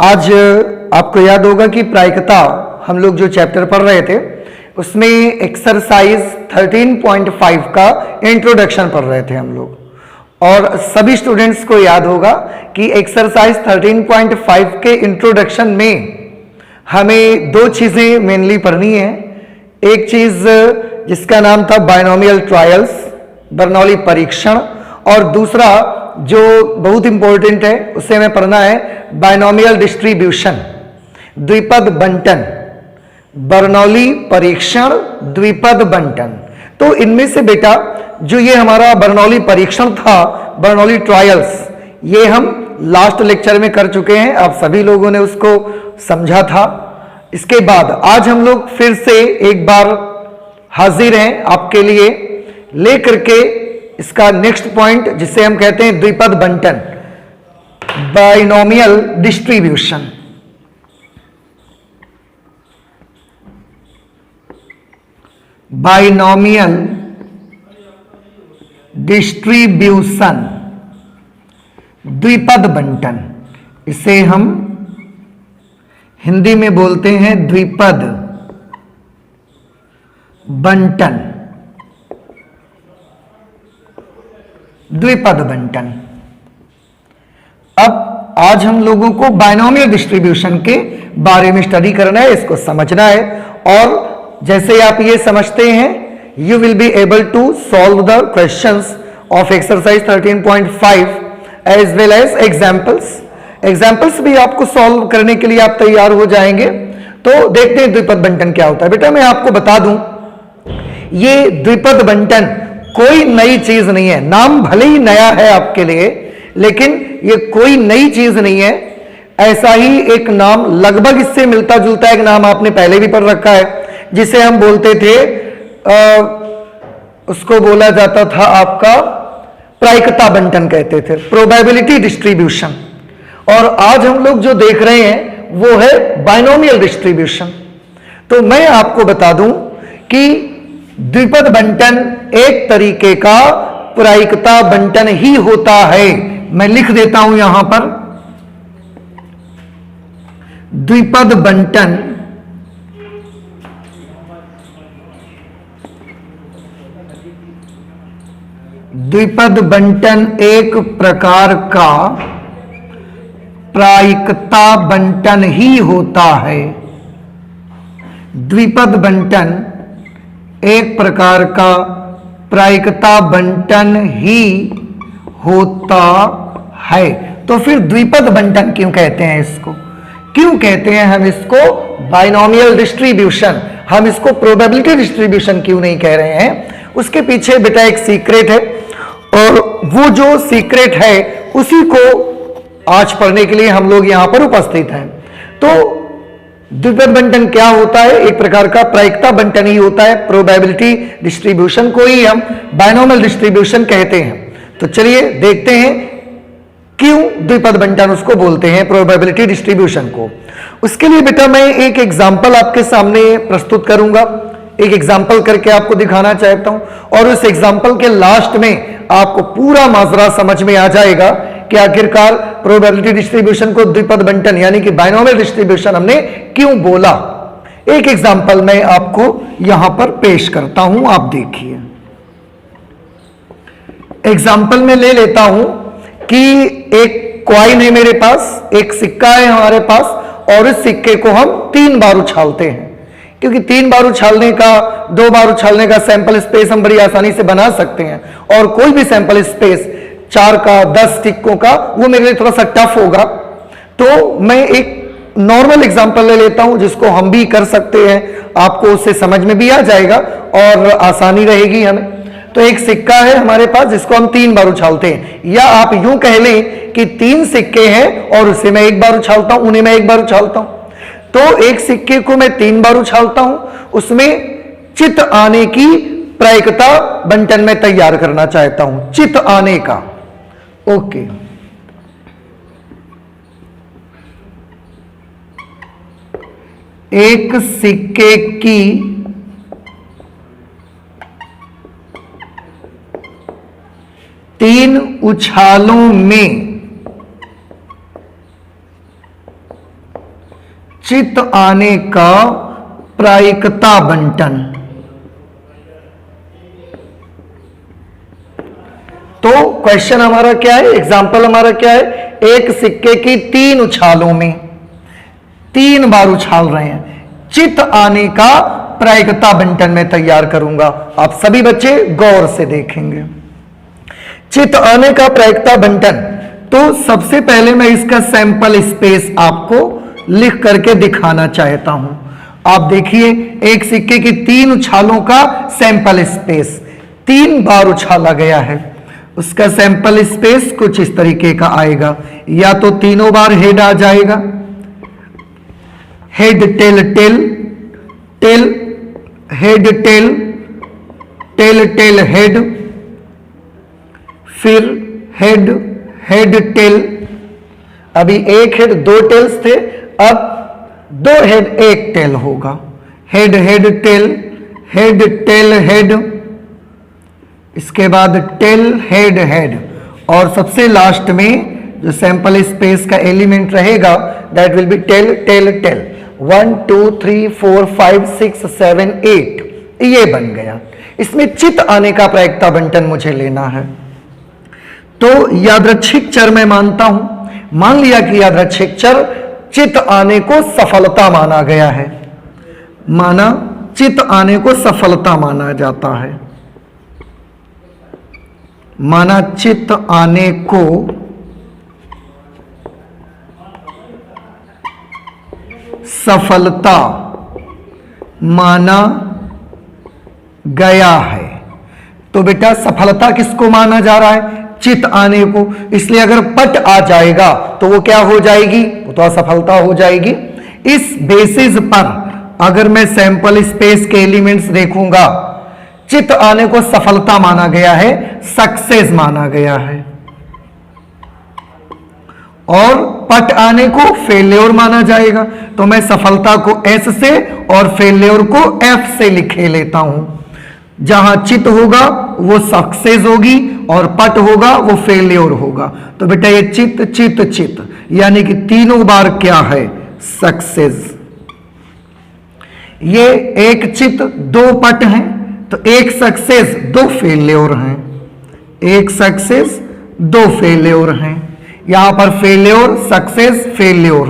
आज आपको याद होगा कि प्रायिकता हम लोग जो चैप्टर पढ़ रहे थे उसमें एक्सरसाइज 13.5 का इंट्रोडक्शन पढ़ रहे थे हम लोग। और सभी स्टूडेंट्स को याद होगा कि एक्सरसाइज 13.5 के इंट्रोडक्शन में हमें दो चीजें मेनली पढ़नी है। एक चीज जिसका नाम था बायनोमियल ट्रायल्स, बर्नौली परीक्षण, और दूसरा जो बहुत इंपॉर्टेंट है उसे हमें पढ़ना है बायनोमियल डिस्ट्रीब्यूशन, द्विपद बंटन, बर्नौली परीक्षण, द्विपद बंटन। तो इनमें से बेटा जो ये हमारा बर्नौली परीक्षण था, बर्नौली ट्रायल्स, ये हम लास्ट लेक्चर में कर चुके हैं, आप सभी लोगों ने उसको समझा था। इसके बाद आज हम लोग फिर से एक बार हाजिर हैं आपके लिए लेकर के इसका नेक्स्ट पॉइंट जिसे हम कहते हैं द्विपद बंटन, बाइनोमियल डिस्ट्रीब्यूशन। बाइनोमियल डिस्ट्रीब्यूशन, द्विपद बंटन, इसे हम हिंदी में बोलते हैं द्विपद बंटन, द्विपद बंटन। अब आज हम लोगों को बायनोमियल डिस्ट्रीब्यूशन के बारे में स्टडी करना है, इसको समझना है। और जैसे आप ये समझते हैं, you will be able to solve the questions of exercise 13.5 as well as examples. Examples भी आपको सॉल्व करने के लिए आप तैयार हो जाएंगे। तो देखते हैं द्विपद बंटन क्या होता है। बेटा मैं आपको बता दूं, ये द्विपद बंटन कोई नई चीज नहीं है। नाम भले ही नया है आपके लिए, लेकिन ये कोई नई चीज नहीं है। ऐसा ही एक नाम लगभग इससे मिलता जुलता एक नाम आपने पहले भी पढ़ रखा है, जिसे हम बोलते थे उसको बोला जाता था आपका प्रायिकता बंटन कहते थे, प्रोबेबिलिटी डिस्ट्रीब्यूशन। और आज हम लोग जो देख रहे हैं वो है बायनोमियल डिस्ट्रीब्यूशन। तो मैं आपको बता दूं कि द्विपद बंटन एक तरीके का प्रायिकता बंटन ही होता है। मैं लिख देता हूं यहां पर, द्विपद बंटन द्विपद बंटन एक प्रकार का प्रायिकता बंटन ही होता है। द्विपद बंटन एक प्रकार का प्रायिकता बंटन ही होता है। तो फिर द्विपद बंटन क्यों कहते हैं इसको? क्यों कहते हैं हम इसको बायनोमियल डिस्ट्रीब्यूशन? हम इसको प्रोबेबिलिटी डिस्ट्रीब्यूशन क्यों नहीं कह रहे हैं? उसके पीछे बेटा एक सीक्रेट है, और वो जो सीक्रेट है उसी को आज पढ़ने के लिए हम लोग यहां पर उपस्थित हैं। तो द्विपद बंटन क्या होता है? एक प्रकार का प्रायिकता बंटन ही होता है। प्रोबेबिलिटी डिस्ट्रीब्यूशन को ही हम बायनोमियल डिस्ट्रीब्यूशन कहते हैं। तो चलिए देखते हैं क्यों द्विपद बंटन उसको बोलते हैं, प्रोबेबिलिटी डिस्ट्रीब्यूशन को। उसके लिए बेटा मैं एक एग्जाम्पल आपके सामने प्रस्तुत करूंगा, एक एग्जाम्पल करके आपको दिखाना चाहता हूं, और उस एग्जाम्पल के लास्ट में आपको पूरा माजरा समझ में आ जाएगा कि आखिरकार प्रोबेबिलिटी डिस्ट्रीब्यूशन को द्विपद बंटन यानी कि बायनोमियल डिस्ट्रीब्यूशन हमने क्यों बोला। एक एग्जाम्पल मैं आपको यहां पर पेश करता हूं, आप देखिए। एग्जाम्पल में ले लेता हूं कि एक कॉइन है मेरे पास, एक सिक्का है हमारे पास, और इस सिक्के को हम 3 बार उछालते हैं, क्योंकि 3 बार उछालने का, 2 बार उछालने का सैंपल स्पेस हम बड़ी आसानी से बना सकते हैं, और कोई भी सैंपल स्पेस 4 का 10 सिक्कों का वो मेरे लिए थोड़ा सा टफ होगा। तो मैं एक नॉर्मल एग्जांपल ले लेता हूं जिसको हम भी कर सकते हैं, आपको उससे समझ में भी आ जाएगा और आसानी रहेगी हमें। तो एक सिक्का है हमारे पास जिसको हम 3 बार उछालते हैं, या आप यूं कह लें कि 3 सिक्के हैं और उसे मैं 1 बार उछालता हूं, उन्हें मैं 1 बार उछालता हूं। तो एक सिक्के को मैं 3 बार उछालता हूं, उसमें चित आने की प्रायिकता बंटन में तैयार करना चाहता हूं, चित आने का। ओके, एक सिक्के की 3 उछालों में चित आने का प्रायिकता बंटन। तो क्वेश्चन हमारा क्या है, एग्जाम्पल हमारा क्या है, एक सिक्के की 3 उछालों में 3 बार उछाल रहे हैं, चित आने का प्रायिकता बंटन मैं तैयार करूंगा। आप सभी बच्चे गौर से देखेंगे। चित आने का प्रायिकता बंटन, तो सबसे पहले मैं इसका सैंपल स्पेस आपको लिख करके दिखाना चाहता हूं। आप देखिए, एक सिक्के की 3 उछालों का सैंपल स्पेस 3 बार उछाला गया है, उसका सैंपल स्पेस कुछ इस तरीके का आएगा। या तो तीनों बार हेड आ जाएगा, head tail tail tail, head tail tail tail head, फिर हेड हेड टेल। अभी एक हेड 2 टेल्स थे, अब 2 हेड 1 टेल होगा। Head head tail, head tail head, इसके बाद टेल हेड हेड, और सबसे लास्ट में जो सैंपल स्पेस का एलिमेंट रहेगा that will be tail tail tail. 1 2 3 4 5 6 7 8 ये बन गया। इसमें चित आने का प्रायिकता बंटन मुझे लेना है। तो यादृच्छिक चर मैं मानता हूं, मान लिया कि यादृच्छिक चर चित आने को सफलता माना गया है, माना चित आने को सफलता माना जाता है, माना चित आने को सफलता माना गया है। तो बेटा सफलता किसको माना जा रहा है, चित आने को, इसलिए अगर पट आ जाएगा तो वो क्या हो जाएगी, वो तो असफलता हो जाएगी। इस बेसिस पर अगर मैं सैंपल स्पेस के एलिमेंट्स देखूंगा, चित आने को सफलता माना गया है, सक्सेस माना गया है, और पट आने को फेल्योर माना जाएगा। तो मैं सफलता को एस से और फेल्योर को एफ से लिखे लेता हूं। जहां चित होगा वो सक्सेस होगी और पट होगा वो फेल्योर होगा। तो बेटा ये चित चित चित यानी कि तीनों बार क्या है, सक्सेस। ये एक चित 2 पट हैं, तो 1 सक्सेस 2 फेल्योर हैं, 1 सक्सेस 2 फेल्योर हैं। यहां पर failure success failure,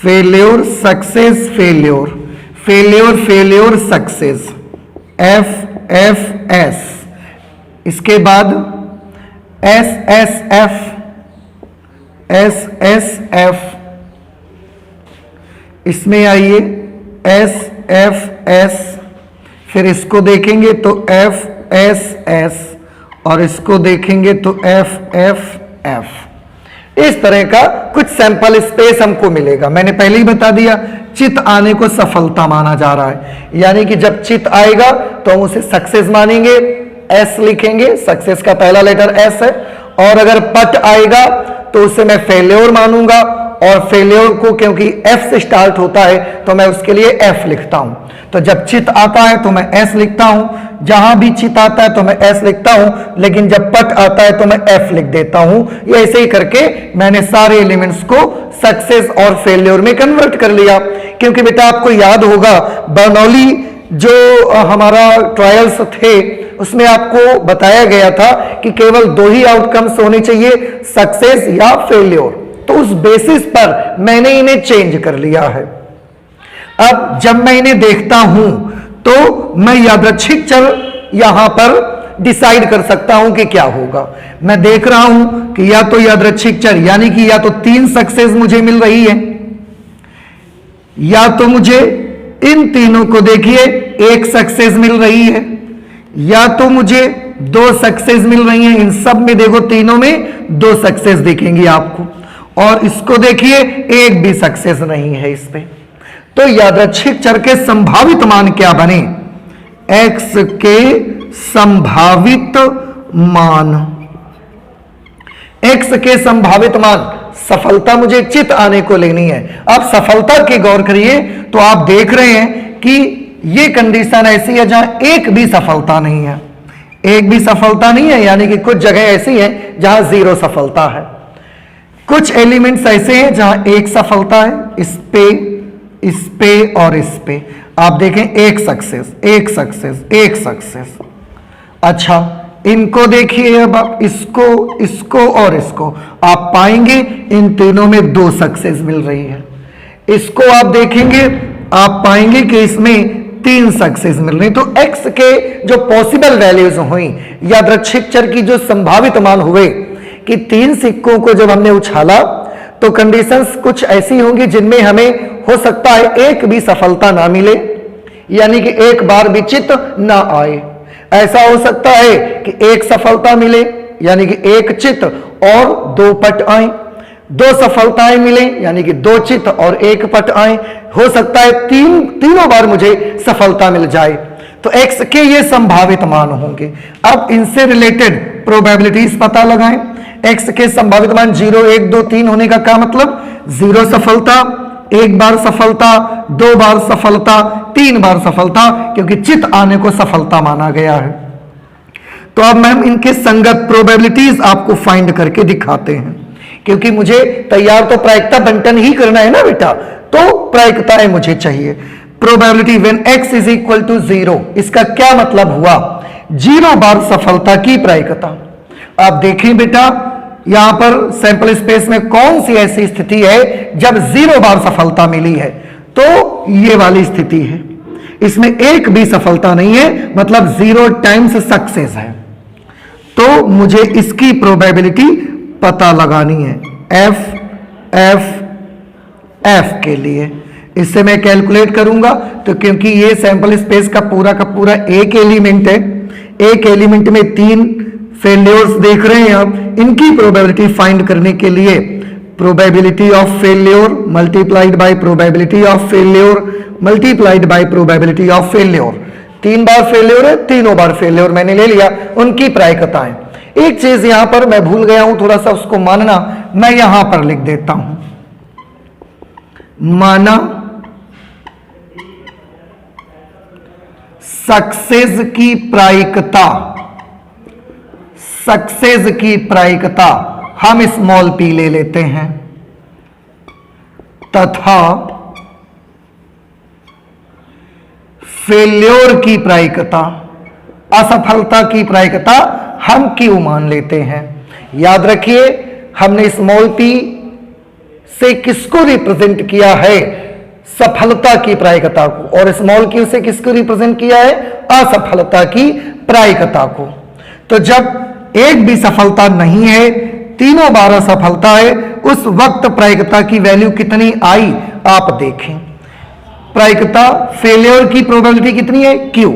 failure success failure, failure failure success, F F S, इसके बाद S S F, S S F, इसमें आइए एस एफ एस, फिर इसको देखेंगे तो एफ एस एस, और इसको देखेंगे तो एफ एफ एफ। इस तरह का कुछ सैंपल स्पेस हमको मिलेगा। मैंने पहले ही बता दिया, चित आने को सफलता माना जा रहा है, यानी कि जब चित आएगा तो हम उसे सक्सेस मानेंगे, एस लिखेंगे, सक्सेस का पहला लेटर एस है। और अगर पट आएगा तो उसे मैं फेल्योर मानूंगा, और फेल्योर को क्योंकि एफ से स्टार्ट होता है तो मैं उसके लिए एफ लिखता हूं। तो जब चित आता है तो मैं एस लिखता हूं, जहां भी चित आता है तो मैं एस लिखता हूं, लेकिन जब पट आता है तो मैं एफ लिख देता हूं। ये ऐसे ही करके मैंने सारे एलिमेंट्स को सक्सेस और फेल्योर में कन्वर्ट कर लिया। क्योंकि बेटा आपको याद होगा बर्नौली जो हमारा ट्रायल्स थे उसमें आपको बताया गया था कि केवल 2 ही आउटकम्स होने चाहिए, सक्सेस या फेल्योर। तो उस बेसिस पर मैंने इन्हें चेंज कर लिया है। अब जब मैं इन्हें देखता हूं तो मैं यादृच्छिक चर यहां पर डिसाइड कर सकता हूं कि क्या होगा। मैं देख रहा हूं कि या तो यादृच्छिक चर यानी कि या तो 3 सक्सेस मुझे मिल रही है, या तो मुझे इन तीनों को देखिए 1 सक्सेस मिल रही है, या तो मुझे 2 सक्सेस मिल रही हैं। इन सब में देखो तीनों में 2 सक्सेस दिखेंगी आपको, और इसको देखिए 1 भी सक्सेस नहीं है इस पे। तो यादृच्छिक चर के संभावित मान क्या बने, x के संभावित मान, x के संभावित मान, सफलता मुझे चित आने को लेनी है। अब सफलता की गौर करिए तो आप देख रहे हैं कि ये कंडीशन ऐसी है जहां एक भी सफलता नहीं है, एक भी सफलता नहीं है, यानी कि कुछ जगह ऐसी है जहां 0 सफलता है, कुछ एलिमेंट्स ऐसे हैं जहां 1 सफलता है, इस पे इस पे और इस पे आप देखें एक सक्सेस, एक सक्सेस, एक सक्सेस। अच्छा इनको देखिए, अब आप इसको, इसको और इसको आप पाएंगे इन तीनों में 2 सक्सेस मिल रही है। इसको आप देखेंगे आप पाएंगे कि इसमें 3 सक्सेस मिल रही। तो x के जो पॉसिबल वैल्यूज हुई, यादृच्छिक चर की जो संभावित मान हुए कि 3 सिक्कों को जब हमने उछाला तो कंडीशंस कुछ ऐसी होंगी जिनमें हमें हो सकता है एक भी सफलता ना मिले, यानी कि एक बार भी चित ना आए। ऐसा हो सकता है कि एक सफलता मिले यानी कि एक चित और 2 पट आए, 2 सफलताएं मिले यानी कि 2 चित और 1 पट आए। हो सकता है तीनों बार मुझे सफलता मिल जाए। तो x के ये संभावित मान होंगे। अब इनसे रिलेटेड प्रोबेबिलिटीज पता लगाएं। x के संभावित मान 0, 1, 2, 3 होने का क्या मतलब? 0 सफलता, 1 बार सफलता, 2 बार सफलता, 3 बार सफलता, क्योंकि चित आने को सफलता माना गया है। तो अब मैम इनके संगत प्रोबेबिलिटीज आपको फाइंड करके दिखाते हैं, क्योंकि मुझे तैयार तो प्रायिकता बंटन ही करना है ना बेटा, तो प्रायिकताएं मुझे चाहिए। Probability when x is equal to 0, इसका क्या मतलब हुआ? 0 बार सफलता की प्रायिकता। आप देखें बेटा यहां पर सैंपल स्पेस में कौन सी ऐसी स्थिति है जब 0 बार सफलता मिली है? तो ये वाली स्थिति है। इसमें एक भी सफलता नहीं है, मतलब 0 टाइम्स सक्सेस है। तो मुझे इसकी प्रोबेबिलिटी पता लगानी है एफ एफ एफ के लिए। इससे मैं कैलकुलेट करूंगा, तो क्योंकि ये सैंपल स्पेस का पूरा एक एलिमेंट है, एक एलिमेंट में 3 फेल्योर्स देख रहे हैं आप, इनकी प्रोबेबिलिटी फाइंड करने के लिए probability of failure multiplied by probability of failure multiplied by probability of failure. 3 bar failure है, तीनों बार फेल्योर मैंने ले लिया, उनकी प्रायिकताएं। एक चीज यहां पर मैं भूल गया हूं, थोड़ा सा उसको मानना, मैं यहां पर लिख देता हूं, माना सक्सेस की प्रायिकता, सक्सेस की प्रायिकता हम स्मॉल p ले लेते हैं, तथा फेल्योर की प्रायिकता, असफलता की प्रायिकता हम Q मान लेते हैं। याद रखिए हमने स्मॉल p से किसको रिप्रेजेंट किया है? सफलता की प्रायिकता को, और स्मॉल q से किसको रिप्रेजेंट किया है? असफलता की प्रायिकता को। तो जब एक भी सफलता नहीं है, तीनों बार असफलता है, उस वक्त प्रायिकता की वैल्यू कितनी आई आप देखें। प्रायिकता फेल्योर की प्रोबेबिलिटी कितनी है? Q।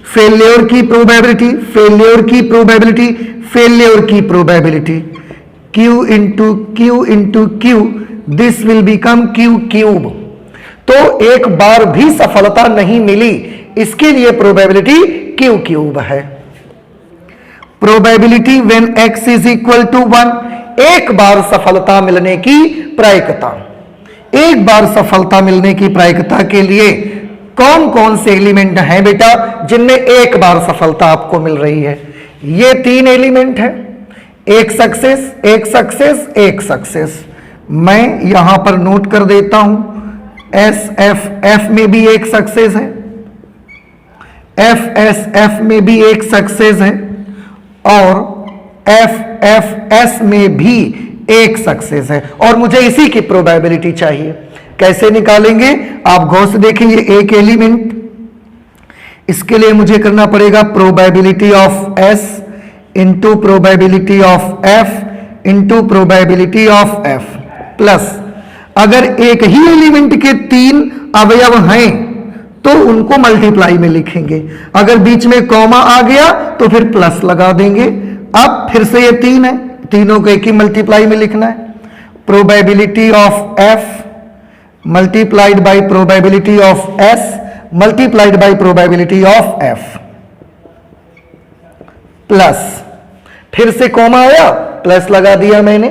फेल्योर की प्रोबेबिलिटी, फेल्योर की प्रोबेबिलिटी, फेल्योर की probability, Q into Q into Q, this will become Q cube. तो एक बार भी सफलता नहीं मिली, इसके लिए प्रोबेबिलिटी Q क्यूब है। Probability when x is equal to 1, एक बार सफलता मिलने की प्रायिकता। एक बार सफलता मिलने की प्रायिकता के लिए कौन कौन से एलिमेंट हैं बेटा जिनमें एक बार सफलता आपको मिल रही है? ये 3 एलिमेंट है, एक सक्सेस, एक सक्सेस, एक सक्सेस। मैं यहां पर नोट कर देता हूं, एस एफ एफ में भी एक सक्सेस है, एफ एस एफ में भी एक सक्सेस है, और एफ एफ एस में भी एक सक्सेस है, और मुझे इसी की प्रोबेबिलिटी चाहिए। कैसे निकालेंगे आप गौर से देखेंगे, एक एलिमेंट, इसके लिए मुझे करना पड़ेगा probability of S into probability of F into probability of F plus, अगर एक ही एलिमेंट के 3 अवयव हैं तो उनको मल्टीप्लाई में लिखेंगे, अगर बीच में कॉमा आ गया तो फिर प्लस लगा देंगे। अब फिर से ये 3 है, तीनों को एक ही मल्टीप्लाई में लिखना है। Probability of F multiplied by probability of S multiplied by probability of F plus, फिर से कॉमा आया, प्लस लगा दिया मैंने,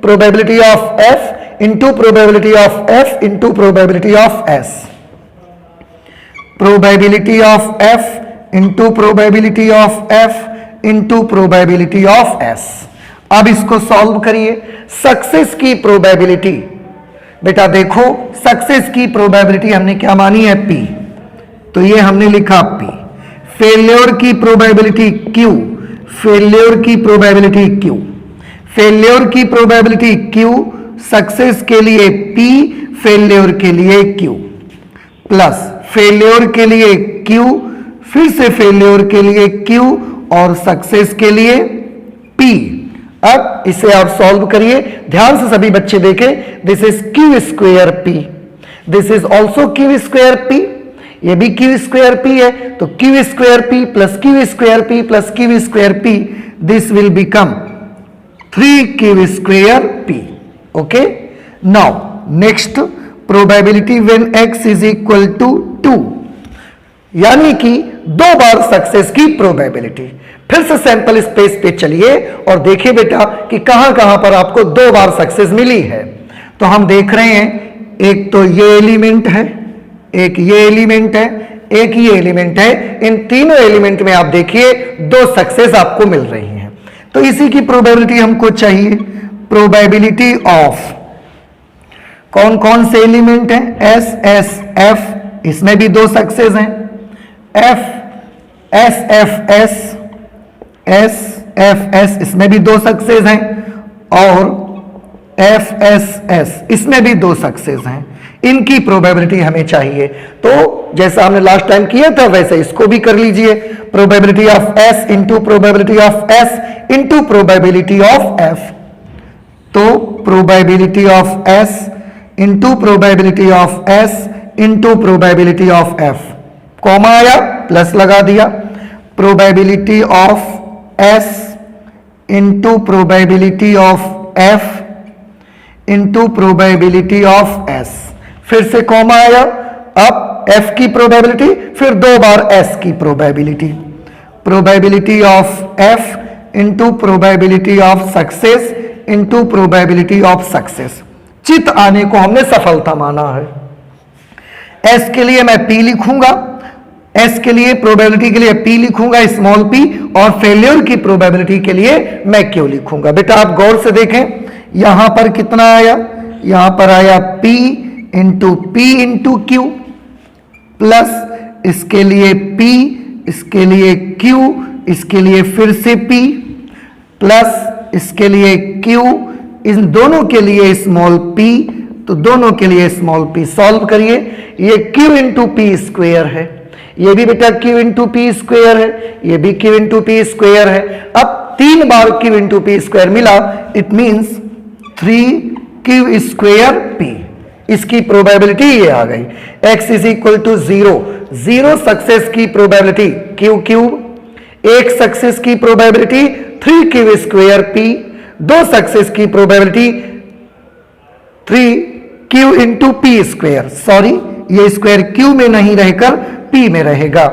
probability of F into probability of F into probability of S, probability of F into probability of F into probability of S. अब इसको solve करिए। Success की प्रोबेबिलिटी बेटा देखो, सक्सेस की प्रोबेबिलिटी हमने क्या मानी है, P, तो ये हमने लिखा P। फेल्योर की प्रोबेबिलिटी Q, फेल्योर की प्रोबेबिलिटी Q, फेल्योर की प्रोबेबिलिटी Q, सक्सेस के लिए P, फेल्योर के लिए Q, प्लस फेल्योर के लिए Q, फिर से फेल्योर के लिए Q और सक्सेस के लिए P। अब इसे आप सॉल्व करिए, ध्यान से सभी बच्चे देखें। This is Q square P, this is also Q square P, ये भी Q स्क्वायर P है, तो Q square P plus Q square P plus Q square P, this will become 3Q square P। Okay, now next, probability when x is equal to 2, यानी कि 2 बार success की probability. फिर से sample space पे चलिए और देखिए बेटा कि कहां कहां पर आपको 2 बार सक्सेस मिली है। तो हम देख रहे हैं, एक तो ये एलिमेंट है, एक ये एलिमेंट है, एक ये एलिमेंट है। इन तीनों एलिमेंट में आप देखिए 2 सक्सेस आपको मिल रही हैं। तो इसी की प्रोबेबिलिटी हमको चाहिए, प्रोबेबिलिटी ऑफ कौन कौन से एलिमेंट हैं, S, S, F, इसमें भी 2 सक्सेस हैं, F, S, F, S, S, F, S, इसमें भी 2 सक्सेस हैं, और F, S, S, इसमें भी 2 सक्सेस हैं। इनकी प्रोबेबिलिटी हमें चाहिए। तो जैसा हमने लास्ट टाइम किया था वैसे इसको भी कर लीजिए, probability of S into probability of S into probability of F। तो probability of S into probability of S into probability of F, comma आया, प्लस लगा दिया, probability of S into probability of F into probability of S, फिर से comma आया। अब F की probability, फिर 2 बार S की probability, probability of F into probability of success into probability of success. चित आने को हमने सफलता माना है। S के लिए मैं P लिखूंगा, S के लिए प्रोबेबिलिटी के लिए P लिखूंगा स्मॉल p, और फेल्योर की प्रोबेबिलिटी के लिए मैं Q लिखूंगा। बेटा आप गौर से देखें, यहां पर कितना आया, यहां पर आया P इंटू Q, प्लस इसके लिए P, इसके लिए Q, इसके लिए फिर से P, प्लस इसके लिए Q, इन दोनों के लिए स्मॉल p, तो दोनों के लिए स्मॉल p। सॉल्व करिए, ये Q इंटू पी स्क्वेयर है, ये भी बेटा Q इंटू पी स्क्वेयर है, ये भी Q इंटू पी स्क्वेयर है। अब 3 बार Q इंटू पी स्क्वेयर मिला, it means 3Q square p। इसकी प्रोबेबिलिटी ये आ गई, x is equal to 0, 0 success की प्रोबेबिलिटी Q क्यूब, 1 सक्सेस की प्रोबेबिलिटी 3Q स्क्वेयर p, 2 सक्सेस की probability 3Q into P square, sorry ये स्क्वायर Q में नहीं रहकर P में रहेगा,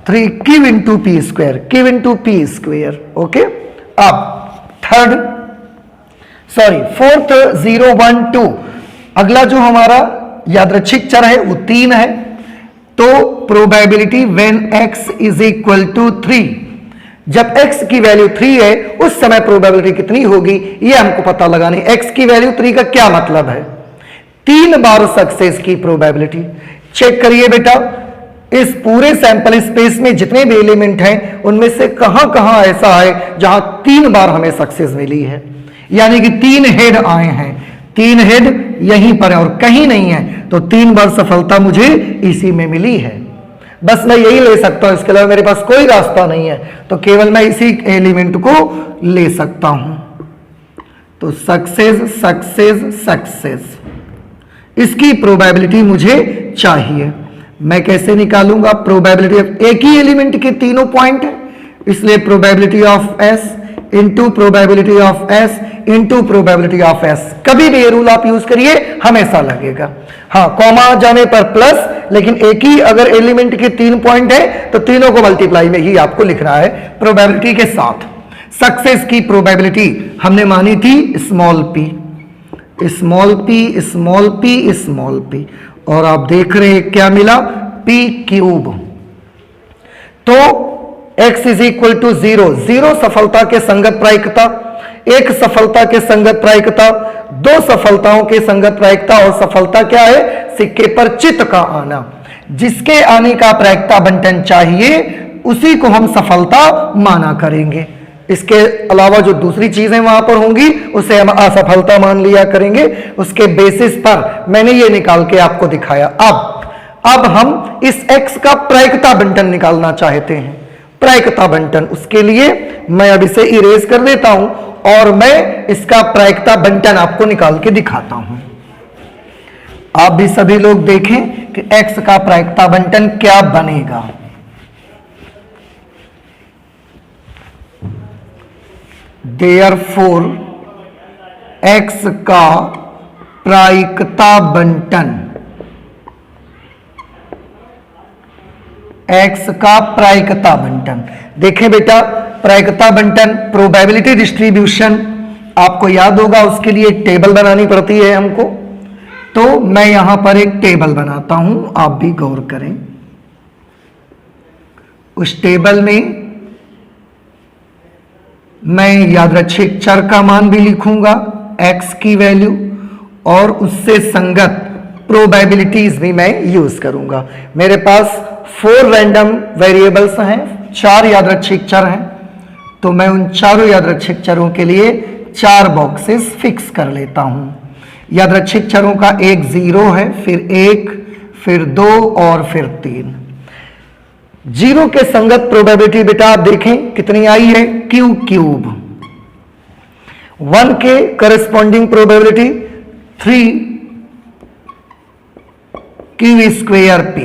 3Q into P square, Q into P square. Okay, अब फोर्थ 0, 1, 2, अगला जो हमारा यादृच्छिक चर है वो 3 है। तो probability when x is equal to 3, जब x की वैल्यू 3 है उस समय प्रोबेबिलिटी कितनी होगी ये हमको पता लगानी। x की वैल्यू 3 का क्या मतलब है, 3 बार सक्सेस की प्रोबेबिलिटी। चेक करिए बेटा, इस पूरे सैंपल स्पेस में जितने भी एलिमेंट हैं उनमें से कहां कहां ऐसा है जहां 3 बार हमें सक्सेस मिली है, यानी कि 3 हेड आए हैं, 3 हेड यहीं पर है और कहीं नहीं है, तो 3 बार सफलता मुझे इसी में मिली है। बस मैं यही ले सकता हूं, इसके अलावा मेरे पास कोई रास्ता नहीं है, तो केवल मैं इसी एलिमेंट को ले सकता हूं। तो सक्सेस सक्सेस सक्सेस, इसकी प्रोबेबिलिटी मुझे चाहिए। मैं कैसे निकालूंगा प्रोबेबिलिटी ऑफ, एक ही एलिमेंट के तीनों पॉइंट है, इसलिए probability of S into probability of S into probability of S. कभी भी ये रूल आप यूज करिए, हमेशा लगेगा। हाँ, कॉमा जाने पर प्लस, लेकिन एक ही अगर एलिमेंट के 3 पॉइंट है तो तीनों को मल्टीप्लाई में ही आपको लिखना है प्रोबेबिलिटी के साथ। सक्सेस की प्रोबेबिलिटी हमने मानी थी small p, small p, small p, small p, और आप देख रहे हैं क्या मिला, p क्यूब। तो x इज इक्वल टू 0, 0 सफलता के संगत प्रायिकता, 1 सफलता के संगत प्रायिकता, 2 सफलताओं के संगत प्रायिकता, और सफलता क्या है? सिक्के पर चित्त का आना। जिसके आने का प्रायिकता बंटन चाहिए उसी को हम सफलता माना करेंगे। इसके अलावा जो दूसरी चीजें वहां पर होंगी उसे हम असफलता मान लिया करेंगे। उसके बेसिस पर मैंने ये निकाल के आपको दिखाया। अब हम इस x का प्रायिकता बंटन निकालना चाहते हैं। प्रायिकता बंटन, उसके लिए मैं अब इसे इरेज कर देता हूं और मैं इसका प्रायिकता बंटन आपको निकाल के दिखाता हूं। आप भी सभी लोग देखें कि x का प्रायिकता बंटन क्या बनेगा। देयरफॉर x का प्रायिकता बंटन, x का प्रायिकता बंटन। देखें बेटा, प्रायिकता बंटन, प्रोबेबिलिटी डिस्ट्रीब्यूशन आपको याद होगा, उसके लिए एक टेबल बनानी पड़ती है हमको। तो मैं यहां पर एक टेबल बनाता हूं, आप भी गौर करें। उस टेबल में मैं यादृच्छिक चर का मान भी लिखूंगा, x की वैल्यू, और उससे संगत प्रोबेबिलिटीज भी मैं यूज करूंगा। मेरे पास 4 रैंडम वेरिएबल्स हैं, 4 यादृच्छिक चर हैं, तो मैं उन चारों यादृच्छिक चरों के लिए 4 बॉक्सेस फिक्स कर लेता हूं। यादृच्छिक चरों का एक 0 है, फिर 1, फिर 2 और फिर 3। 0 के संगत प्रोबेबिलिटी बेटा आप देखें कितनी आई है, q क्यूब। 1 के corresponding probability 3 q square p,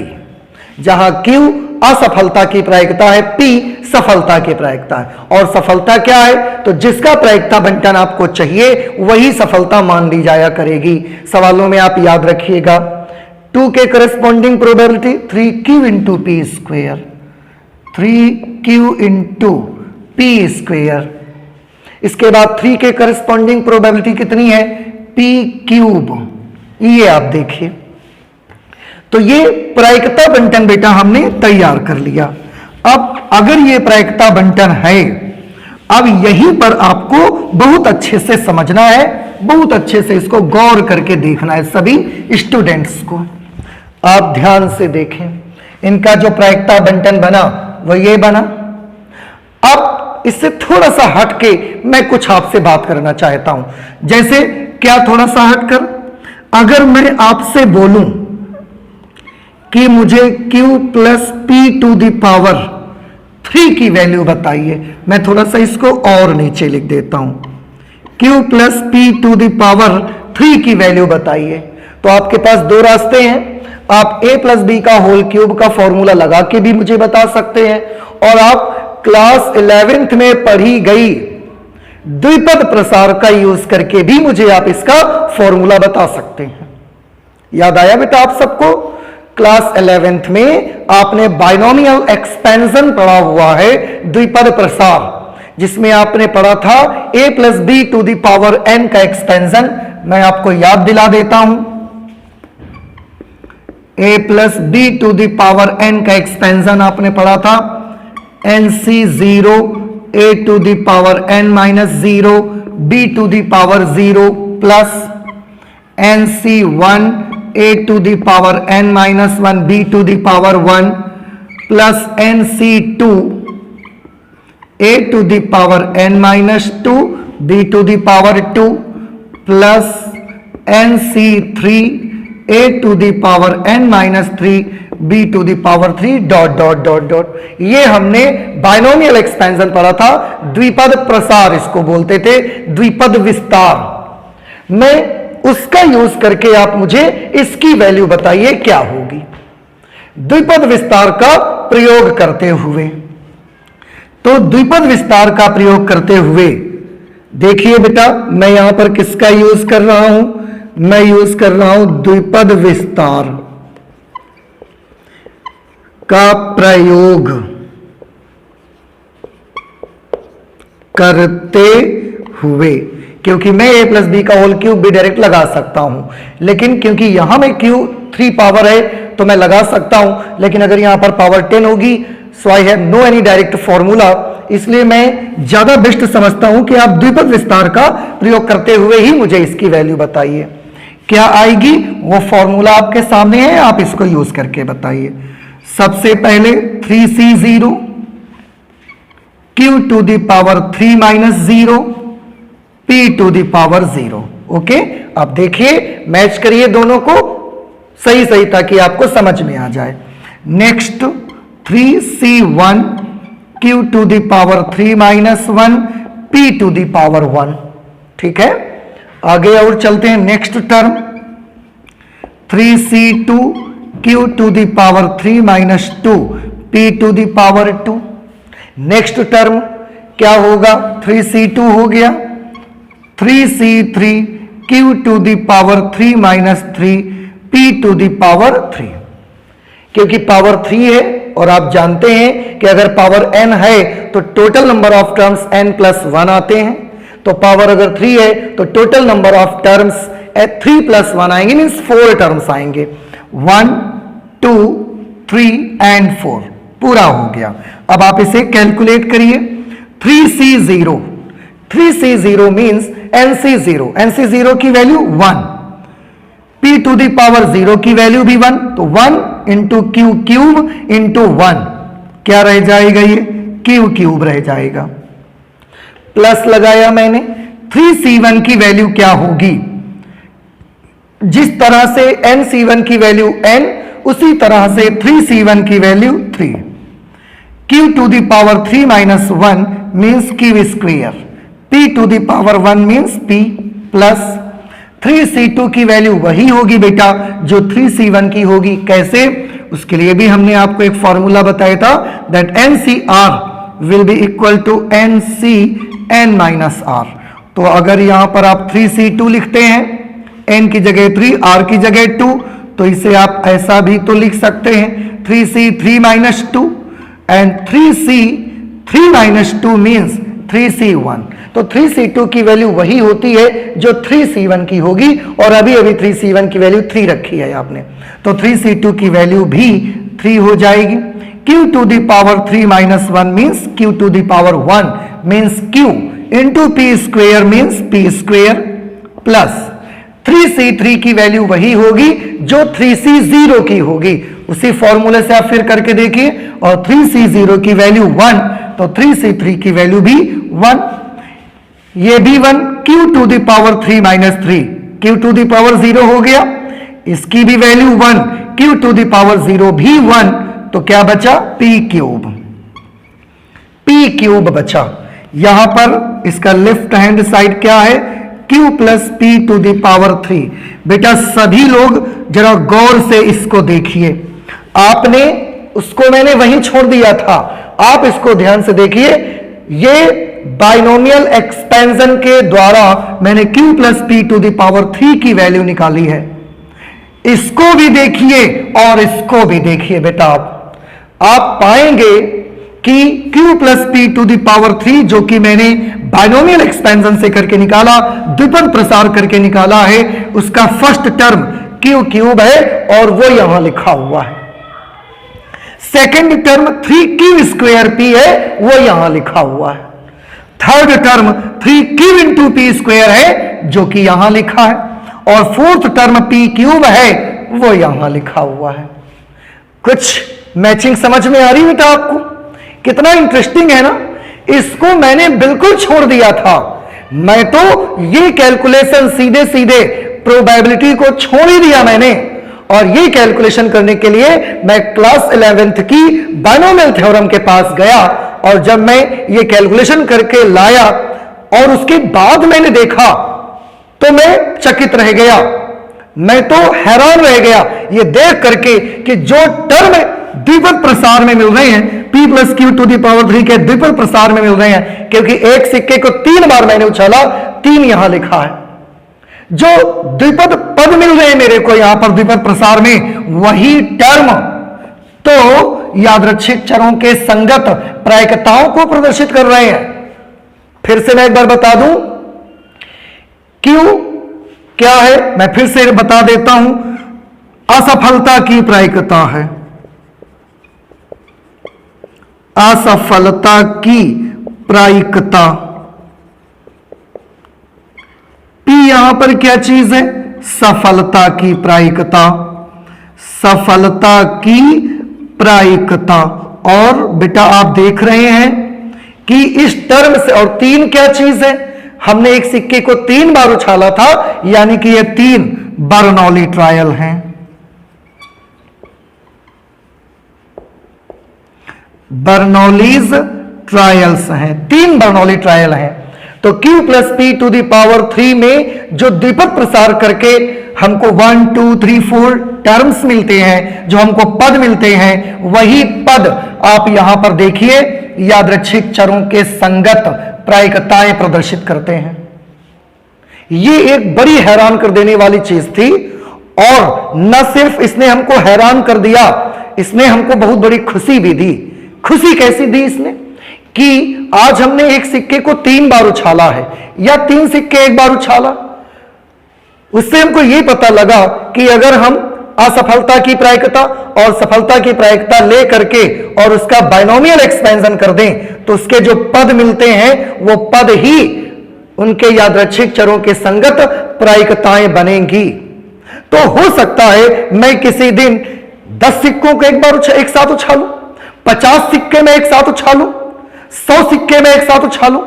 जहां q असफलता की प्रायिकता है, p सफलता की प्रायिकता है। और सफलता क्या है? तो जिसका प्रायिकता बंटन आपको चाहिए वही सफलता मान ली जाया करेगी। सवालों में आप याद रखिएगा, 2 के corresponding probability 3q into P square, 3q into P square. इसके बाद 3 के करस्पॉन्डिंग प्रोबेबिलिटी कितनी है, p क्यूब। ये आप देखिए, तो ये प्रायिकता बंटन बेटा हमने तैयार कर लिया। अब अगर ये प्रायिकता बंटन है, अब यहीं पर आपको बहुत अच्छे से समझना है, बहुत अच्छे से इसको गौर करके देखना है सभी स्टूडेंट्स को। आप ध्यान से देखें, इनका जो प्रायिकता बंटन बना वो ये बना। अब इससे थोड़ा सा हटके मैं कुछ आपसे बात करना चाहता हूं। जैसे क्या, थोड़ा सा हटकर अगर मैं आपसे बोलूं कि मुझे q plus P to the power 3 की वैल्यू बताइए, मैं थोड़ा सा इसको और नीचे लिख देता हूं, q plus P to the power 3 की वैल्यू बताइए। तो आपके पास 2 रास्ते हैं, आप a प्लस बी का होल क्यूब का फॉर्मूला लगा के भी मुझे बता सकते हैं, और आप क्लास 11th में पढ़ी गई द्विपद प्रसार का यूज करके भी मुझे आप इसका फॉर्मूला बता सकते हैं। याद आया बेटा आप सबको? क्लास 11th में आपने बाइनोमियल एक्सपेंशन पढ़ा हुआ है, द्विपद प्रसार, जिसमें आपने पढ़ा था a plus B to the power n का एक्सपेंशन। मैं आपको याद दिला देता हूं, a plus B to the power n का एक्सपेंशन आपने पढ़ा था nc0 a to the power n minus 0 b to the power 0 plus nc1 a to the power n minus 1 b to the power 1 plus nc2 a to the power n minus 2 b to the power 2 plus nc3 a to the power n minus 3 b to the power 3 dot dot dot dot. ये हमने binomial expansion पढ़ा था, द्विपद प्रसार इसको बोलते थे, द्विपद विस्तार। मैं उसका यूज करके आप मुझे इसकी वैल्यू बताइए क्या होगी द्विपद विस्तार का प्रयोग करते हुए। तो द्विपद विस्तार का प्रयोग करते हुए देखिए बेटा, मैं यहां पर किसका यूज कर रहा हूं, मैं यूज कर रहा हूं द्विपद विस्तार का प्रयोग करते हुए, क्योंकि मैं a प्लस बी का होल क्यूब भी डायरेक्ट लगा सकता हूं, लेकिन क्योंकि यहां में q 3 पावर है तो मैं लगा सकता हूं, लेकिन अगर यहां पर पावर 10 होगी so I have no any direct formula, इसलिए मैं ज्यादा बेस्ट समझता हूं कि आप द्विपद विस्तार का प्रयोग करते हुए ही मुझे इसकी वैल्यू बताइए क्या आएगी। वो फॉर्मूला आपके सामने है, आप इसको यूज करके बताइए। सबसे पहले 3c0 q to the power 3 minus 0 p to the power 0। Okay, अब देखिए मैच करिए दोनों को सही सही ताकि आपको समझ में आ जाए। Next 3c1 q to the power 3 minus 1 p to the power 1। ठीक है, आगे और चलते हैं। Next term 3c2 q to the power 3 minus 2 p to the power 2। Next term क्या होगा, 3c2 हो गया 3c3 q to the power 3 minus 3 p to the power 3। क्योंकि पावर 3 है और आप जानते हैं कि अगर पावर n है तो total number of terms n plus 1 आते हैं, तो पावर अगर 3 है तो total number of terms 3 plus 1 आएंगे, मीन्स 4 टर्म्स आएंगे। 1 2 3 एंड 4 पूरा हो गया। अब आप इसे कैलकुलेट करिए। 3c0 3c0 means nc0, nc0 की value 1, p to the power 0 की वैल्यू भी 1, तो 1 इंटू क्यू क्यूब इंटू 1 क्या रह जाएगा, ये क्यू क्यूब रह जाएगा। प्लस लगाया मैंने। 3c1 की वैल्यू क्या होगी, जिस तरह से nc1 की वैल्यू n, उसी तरह से 3c1 की value 3। q to the power 3 minus 1 means Q square, p to the power 1 means p plus 3c2 की वैल्यू वही होगी बेटा जो 3c1 की होगी। कैसे, उसके लिए भी हमने आपको एक फॉर्मूला बताया था, that NCR will be equal to NCn minus r। तो अगर यहां पर आप 3c2 लिखते हैं, n की जगह 3, r की जगह 2, तो इसे आप ऐसा भी तो लिख सकते हैं 3c3 minus 2 and 3c3 minus 2 means 3c1। तो 3c2 की वैल्यू वही होती है जो 3c1 की होगी, और अभी अभी 3c1 की वैल्यू 3 रखी है आपने, तो 3c2 की वैल्यू भी 3 हो जाएगी। q to the power 3 minus 1 means q to the power 1 means q into p square means p square plus 3c3 की वैल्यू वही होगी जो 3c0 की होगी। उसी फॉर्मूले से आप फिर करके देखिए, और 3c0 की वैल्यू 1, तो 3c3 की वैल्यू भी 1, ये भी 1, q to the power 3 minus 3 q to the power 0 हो गया, इसकी भी value 1, q to the power 0 भी 1, तो क्या बचा, p क्यूब बचा। यहां पर इसका लेफ्ट हैंड साइड क्या है, q plus p to the power 3। बेटा सभी लोग जरा गौर से इसको देखिए, आपने उसको मैंने वहीं छोड़ दिया था, आप इसको ध्यान से देखिए। ये बाइनोमियल एक्सपेंशन के द्वारा मैंने q plus p to the power 3 की वैल्यू निकाली है। इसको भी देखिए और इसको भी देखिए बेटा, आप पाएंगे कि q plus p to the power 3 जो कि मैंने बाइनोमियल एक्सपेंशन से करके निकाला, द्विपद प्रसार करके निकाला है, उसका फर्स्ट टर्म q क्यूब है और वो यहां लिखा हुआ है। Second term 3q square p है, वो यहां लिखा हुआ है। Third term 3q into p square है जो कि यहां लिखा है, और फोर्थ टर्म p क्यूब है वो यहां लिखा हुआ है। कुछ मैचिंग समझ में आ रही बेटा आपको, कितना इंटरेस्टिंग है ना। इसको मैंने बिल्कुल छोड़ दिया था, मैं तो ये कैलकुलेशन सीधे सीधे प्रोबेबिलिटी को छोड़ ही दिया मैंने, और ये कैलकुलेशन करने के लिए मैं क्लास 11th की बाइनोमियल थ्योरम के पास गया, और जब मैं ये कैलकुलेशन करके लाया और उसके बाद मैंने देखा तो मैं चकित रह गया, मैं तो हैरान रह गया ये देख करके कि जो टर्म द्विपद प्रसार में मिल रहे हैं, p plus Q to the power 3 के द्विपद प्रसार में मिल रहे हैं, क्योंकि एक सिक्के को 3 बार मैंने उछाला, 3 यहां लिखा है। जो द्विपद पद मिल रहे हैं मेरे को यहां पर द्विपद प्रसार में, वही टर्म तो यादृच्छिक चरों के संगत प्रायिकताओं को प्रदर्शित कर रहे हैं। फिर से मैं एक बार बता दूं क्यों क्या है, मैं फिर से बता देता हूं। असफलता की प्रायिकता है, असफलता की प्रायिकता। P यहां पर क्या चीज है? सफलता की प्रायिकता, सफलता की प्रायिकता। और बेटा आप देख रहे हैं कि इस टर्म से, और 3 क्या चीज है? हमने एक सिक्के को 3 बार उछाला था, यानी कि ये 3 बर्नौली ट्रायल हैं। बर्नौलीज ट्रायल्स हैं, 3 बर्नौली ट्रायल हैं। तो Q plus P to the power 3 में जो द्विपद प्रसार करके हमको 1 2 3 4 टर्म्स मिलते हैं, जो हमको पद मिलते हैं, वही पद आप यहां पर देखिए यादृच्छिक चरों के संगत प्रायिकताएं प्रदर्शित करते हैं। ये एक बड़ी हैरान कर देने वाली चीज थी, और न सिर्फ इसने हमको हैरान कर दिया, इसने हमको बहुत बड़ी खुशी भी दी। खुशी कैसी दी इसने? कि आज हमने एक सिक्के को 3 बार उछाला है, या 3 सिक्के एक बार उछाला, उससे हमको यह पता लगा कि अगर हम असफलता की प्रायिकता और सफलता की प्रायिकता ले करके और उसका बाइनोमियल एक्सपेंशन कर दें, तो उसके जो पद मिलते हैं वो पद ही उनके यादृच्छिक चरों के संगत प्रायिकताएं बनेंगी। तो हो सकता है मैं किसी दिन 10 सिक्कों को एक साथ उछालूं, 50 सिक्के में एक साथ उछालूं, 100 सिक्के में एक साथ उछालूं।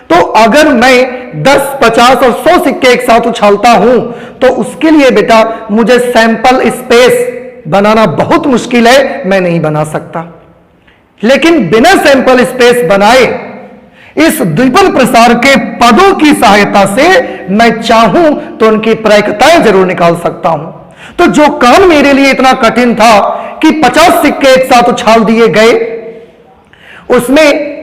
तो अगर मैं 10, 50 और 100 सिक्के एक साथ उछालता हूं, तो उसके लिए बेटा मुझे सैंपल स्पेस बनाना बहुत मुश्किल है, मैं नहीं बना सकता। लेकिन बिना सैंपल स्पेस बनाए इस द्विपद प्रसार के पदों की सहायता से मैं चाहूं तो उनकी प्रायिकताएं जरूर निकाल सकता हूं। तो जो काम मेरे लिए इतना कठिन था कि 50 सिक्के एक साथ उछाल दिए गए, उसमें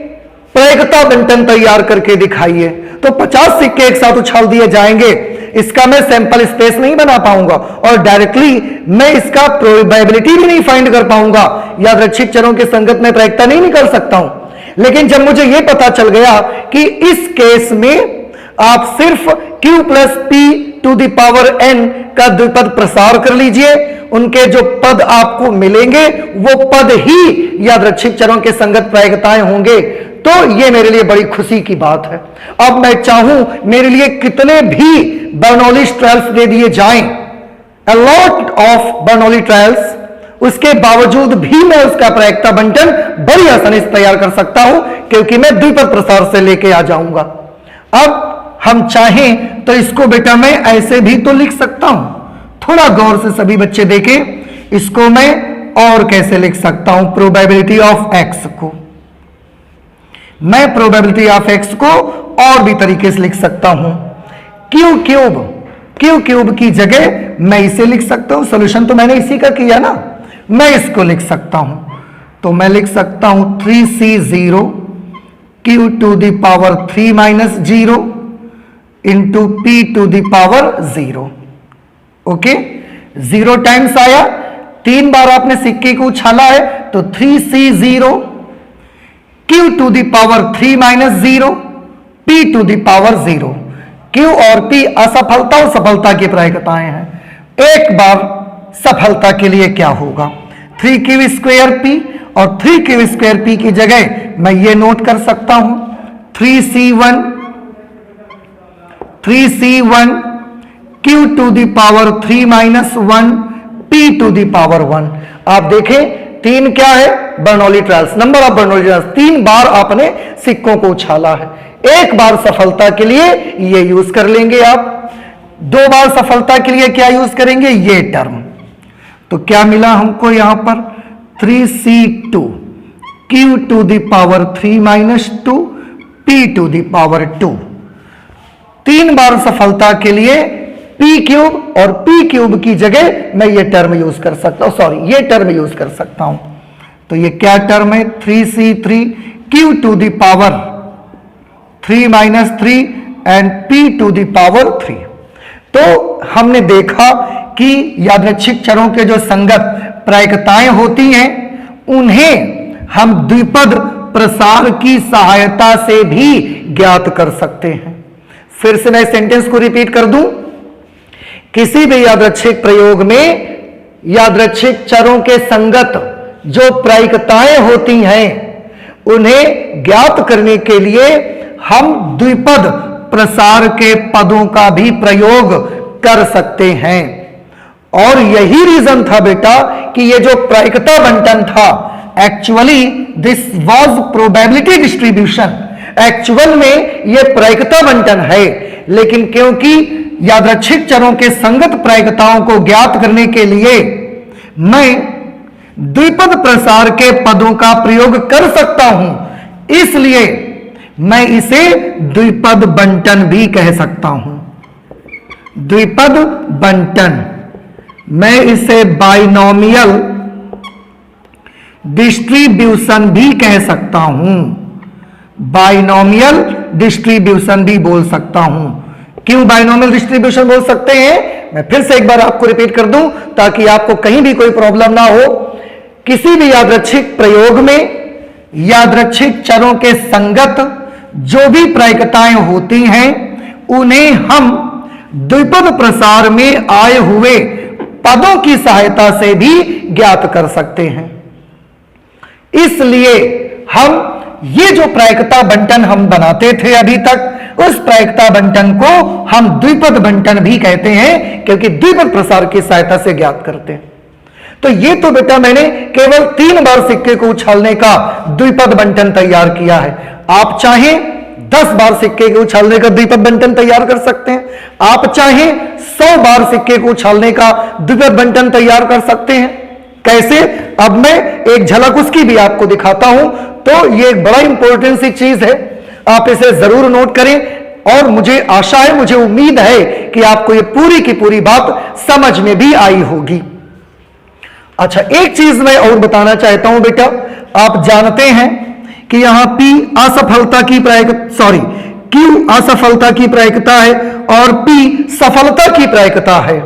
प्रायिकता बंटन तैयार करके दिखाइए। तो 50 सिक्के एक साथ उछाल दिए जाएंगे, इसका मैं सैंपल स्पेस नहीं बना पाऊंगा, और डायरेक्टली मैं इसका प्रोबेबिलिटी भी नहीं फाइंड कर पाऊंगा, यादृच्छिक चरों के संगत में प्रायिकता नहीं निकाल सकता हूं। लेकिन जब मुझे यह पता चल गया कि इस केस में आप सिर्फ Q plus P to the power n का द्विपद प्रसार कर लीजिए, उनके जो पद आपको मिलेंगे वो पद ही यादृच्छिक चरों के संगत प्रायिकताएं होंगे। तो ये मेरे लिए बड़ी खुशी की बात है। अब मैं चाहूं मेरे लिए कितने भी बर्नौली ट्रायल्स दे दिए जाएं, a lot of Bernoulli trials, उसके बावजूद भी मैं उसका प्रायिकता बंटन बड़ी आसानी से तैयार कर सकता हूं, क्योंकि मैं द्विपद प्रसार से लेके आ जाऊंगा। अब हम चाहें तो इसको बेटा मैं ऐसे भी तो लिख सकता हूं, थोड़ा गौर से सभी बच्चे देखें। इसको मैं और कैसे लिख सकता हूं? प्रोबेबिलिटी ऑफ एक्स को मैं प्रोबेबिलिटी ऑफ एक्स को और भी तरीके से लिख सकता हूं। क्यू क्यूब की जगह मैं इसे लिख सकता हूं, सॉल्यूशन तो मैंने इसी का किया ना, मैं इसको लिख सकता हूं। तो मैं लिख सकता हूं 3C0 Q to the power 3 minus 0 into P to the power 0। Okay, 0 times आया, 3 बार आपने सिक्के को उछाला है, तो 3C0 Q to the power 3 minus 0 P to the power 0। Q और P असफलता और सफलता की प्रायिकताएं हैं। एक बार सफलता के लिए क्या होगा? 3Q स्क्वायर P, और 3Q स्क्वायर P की जगह मैं ये नोट कर सकता हूं 3C1 Q to the power 3 minus 1 P to the power 1। आप देखें 3 क्या है? Bernoulli trials, number of Bernoulli trials. 3 बार आपने सिक्कों को उछाला है, एक बार सफलता के लिए ये यूज कर लेंगे आप, 2 बार सफलता के लिए क्या यूज करेंगे? ये टर्म। तो क्या मिला हमको यहां पर? 3C2 Q to the power 3 minus 2 P to the power 2। 3 बार सफलता के लिए P क्यूब, और P क्यूब की जगह मैं ये टर्म यूज कर सकता हूं, सॉरी ये टर्म यूज कर सकता हूं। तो ये क्या टर्म है? 3C3 Q to the power 3 minus 3 and P to the power 3। तो हमने देखा कि यादृच्छिक चरों के जो संगत प्रायिकताएं होती हैं, उन्हें हम द्विपद प्रसार की सहायता से भी ज्ञात कर सकते हैं। फिर से मैं सेंटेंस को रिपीट कर दूं, किसी भी यादृच्छिक प्रयोग में यादृच्छिक चरों के संगत जो प्रायिकताएं होती हैं, उन्हें ज्ञात करने के लिए हम द्विपद प्रसार के पदों का भी प्रयोग कर सकते हैं। और यही रीजन था बेटा कि ये जो प्रायिकता बंटन था, actually this was probability distribution, actual में ये प्रायिकता बंटन है, लेकिन क्योंकि यादृच्छिक चरों के संगत प्रायिकताओं को ज्ञात करने के लिए मैं द्विपद प्रसार के पदों का प्रयोग कर सकता हूं, इसलिए मैं इसे द्विपद बंटन भी कह सकता हूं। द्विपद बंटन, मैं इसे बाइनोमियल डिस्ट्रीब्यूशन भी कह सकता हूं, बाइनोमियल डिस्ट्रीब्यूशन भी बोल सकता हूं। क्यों बाइनोमियल डिस्ट्रीब्यूशन बोल सकते हैं, मैं फिर से एक बार आपको रिपीट कर दूं ताकि आपको कहीं भी कोई प्रॉब्लम ना हो। किसी भी यादृच्छिक प्रयोग में यादृच्छिक चरों के संगत जो भी प्रायिकताएं होती हैं उन्हें हम द्विपद प्रसार में आए हुए पदों की सहायता से भी ज्ञात कर सकते हैं। इसलिए हम ये जो प्रायिकता बंटन हम बनाते थे अभी तक, उस प्रायिकता बंटन को हम द्विपद बंटन भी कहते हैं, क्योंकि द्विपद प्रसार की सहायता से ज्ञात करते हैं। तो ये तो बेटा मैंने केवल 3 बार सिक्के को उछालने का द्विपद बंटन तैयार किया है। आप चाहें 10 बार सिक्के को उछालने का द्विपद बंटन तैयार कर सकते हैं, आप चाहें 100 बार सिक्के को उछालने का द्विपद बंटन तैयार कर सकते हैं। कैसे, अब मैं एक झलक उसकी भी आपको दिखाता हूं। तो ये एक बड़ा इंपॉर्टेंट सी चीज है, आप इसे जरूर नोट करें, और मुझे आशा है, मुझे उम्मीद है कि आपको ये पूरी की पूरी बात समझ में भी आई होगी। अच्छा, एक चीज मैं और बताना चाहता हूं बेटा, आप जानते हैं कि यहां P असफलता की Q असफलता की प्रायिकता है और P सफलता की प्रायिकता है।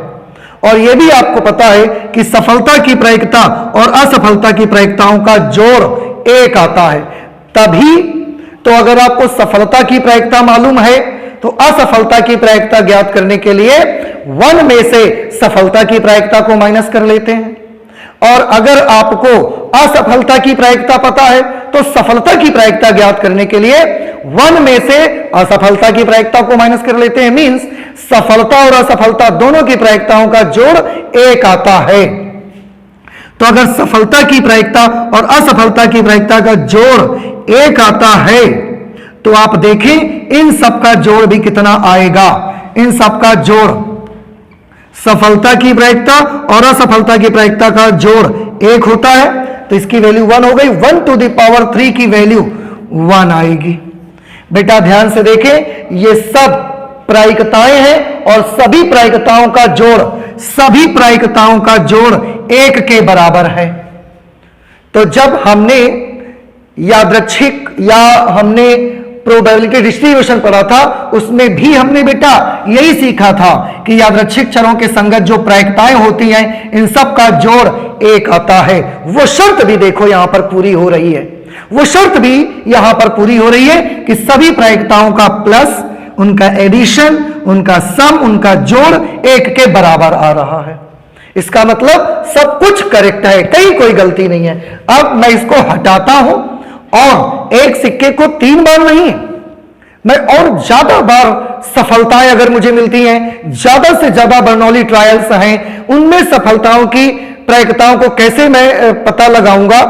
और यह भी आपको पता है कि सफलता की प्रायिकता और असफलता की प्रायिकताओं का जोड़ 1 आता है। तभी तो अगर आपको सफलता की प्रायिकता मालूम है तो असफलता की प्रायिकता ज्ञात करने के लिए 1 में से सफलता की प्रायिकता को माइनस कर लेते हैं, और अगर आपको असफलता की प्रायिकता पता है तो सफलता की प्रायिकता ज्ञात करने के लिए 1 में से असफलता की प्रायिकता को माइनस कर लेते हैं। मींस सफलता और असफलता दोनों की प्रायिकताओं का जोड़ 1 आता है। तो अगर सफलता की प्रायिकता और असफलता की प्रायिकता का जोड़ 1 आता है तो आप देखें इन सब का जोड़ भी कितना आएगा। इन सब का जोड़, सफलता की प्रायिकता और असफलता की प्रायिकता का जोड़ 1 होता है, तो इसकी वैल्यू 1 हो गई। 1 टू द पावर 3 की वैल्यू 1 आएगी। बेटा ध्यान से देखें, ये सब प्रायिकताएं हैं और सभी प्रायिकताओं का जोड़ 1 के बराबर है। तो जब हमने यादृच्छिक या हमने प्रोबेबिलिटी डिस्ट्रीब्यूशन पढ़ा था, उसमें भी हमने बेटा यही सीखा था कि यादृच्छिक चरों के संगत जो प्रायिकताएं होती हैं इन सब का जोड़ 1 आता है। वो शर्त भी देखो यहां पर पूरी हो रही है, वो शर्त भी यहां पर पूरी हो रही है कि सभी प्रायिकताओं का प्लस, उनका एडिशन, उनका सम, उनका जोड़ 1 के बराबर आ रहा है। इसका मतलब सब कुछ करेक्ट है, कहीं कोई गलती नहीं है। अब मैं इसको हटाता हूं और एक सिक्के को 3 बार नहीं, मैं और ज्यादा बार सफलताएं अगर मुझे मिलती हैं, ज्यादा से ज्यादा बर्नौली ट्रायल्स हैं, उनमें सफलताओं की प्रायिकताओं को कैसे मैं पता लगाऊंगा,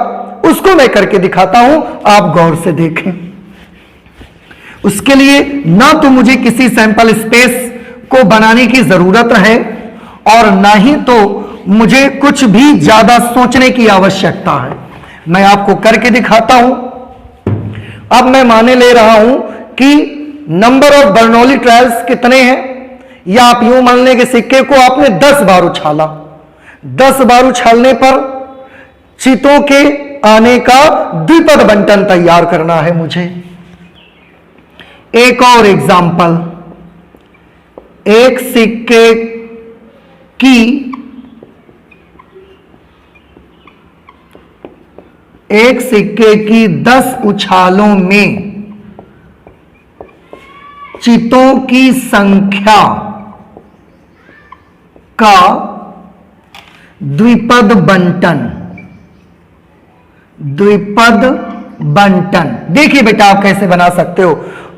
उसको मैं करके दिखाता हूं, आप गौर से देखें। उसके लिए ना तो मुझे किसी सैंपल स्पेस को बनाने की जरूरत है और ना ही तो मुझे कुछ भी ज्यादा सोचने की आवश्यकता है। मैं आपको करके दिखाता हूं। अब मैं माने ले रहा हूं कि नंबर ऑफ बर्नौली ट्रायल्स कितने हैं, या आप यूं मान लें कि सिक्के को आपने 10 बार उछाला। 10 बार उछालने पर चीतों के आने का द्विपद बंटन तैयार करना है मुझे। एक और एग्जाम्पल, एक सिक्के की 10 उछालों में चितों की संख्या का द्विपद बंटन। देखिए बेटा आप कैसे बना सकते हो।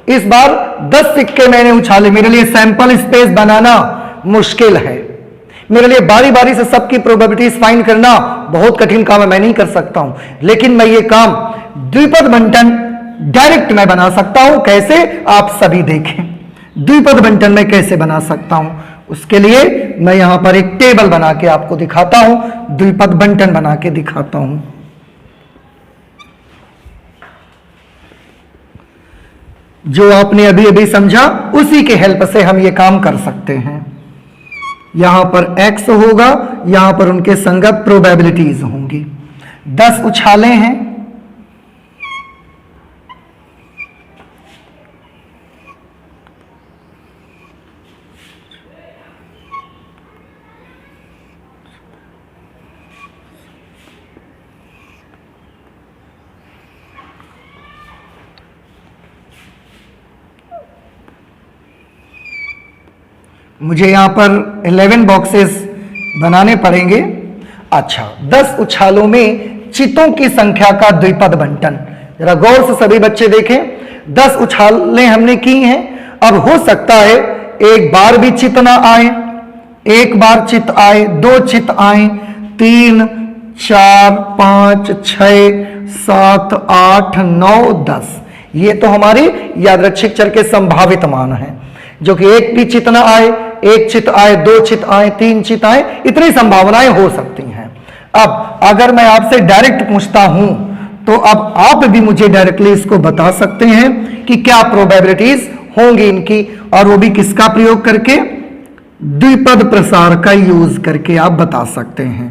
इस बार 10 सिक्के मैंने उछाले, मेरे लिए सैंपल स्पेस बनाना मुश्किल है, मेरे लिए बारी बारी से सबकी प्रोबेबिलिटीज फाइंड करना बहुत कठिन काम है, मैं नहीं कर सकता हूं। लेकिन मैं ये काम द्विपद बंटन डायरेक्ट मैं बना सकता हूं। कैसे, आप सभी देखें द्विपद बंटन में कैसे बना सकता हूं। उसके लिए मैं यहां पर एक टेबल बना के आपको दिखाता हूं, द्विपद बंटन बना के दिखाता हूं। जो आपने अभी अभी समझा उसी के हेल्प से हम ये काम कर सकते हैं। यहां पर x होगा, यहां पर उनके संगत प्रोबेबिलिटीज होंगी। 10 उछाले हैं, मुझे यहां पर 11 बॉक्सेस बनाने पड़ेंगे। अच्छा, 10 उछालों में चितों की संख्या का द्विपद बंटन, जरा गौर से सभी बच्चे देखें। 10 उछालें हमने की हैं। अब हो सकता है एक बार भी चित ना आए, एक बार चित आए, 2 चित आए, 3, 4, 5, 6, 7, 8, 9, 10। ये तो हमारे यादृच्छिक चर के संभावित मान हैं, जो कि एक भी चित ना आए, एक चित आए, 2 चित आए, 3 चित आए, इतनी संभावनाएं हो सकती हैं। अब अगर मैं आपसे डायरेक्ट पूछता हूं तो अब आप भी मुझे डायरेक्टली इसको बता सकते हैं कि क्या प्रोबेबिलिटीज होंगी इनकी, और वो भी किसका प्रयोग करके, द्विपद प्रसार का यूज करके आप बता सकते हैं।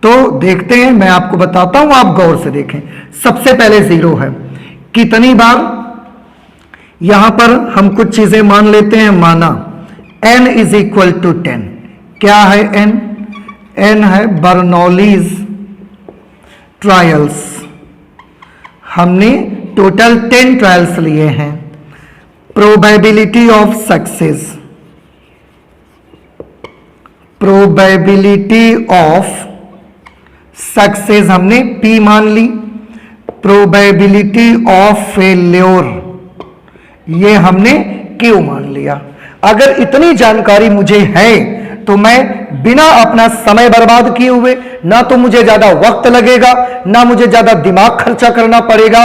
तो देखते हैं, मैं आपको बताता हूं, आप गौर से देखें। सबसे पहले 0 है, कितनी बार, यहां पर हम कुछ चीजें मान लेते हैं। माना n इज इक्वल टू 10। क्या है n? n है बर्नौलीज ट्रायल्स। हमने टोटल 10 ट्रायल्स लिए हैं। Probability of success, probability of success हमने p मान ली। प्रोबेबिलिटी ऑफ फेल्योर ये हमने Q मान लिया। अगर इतनी जानकारी मुझे है तो मैं बिना अपना समय बर्बाद किए हुए, ना तो मुझे ज्यादा वक्त लगेगा, ना मुझे ज्यादा दिमाग खर्चा करना पड़ेगा,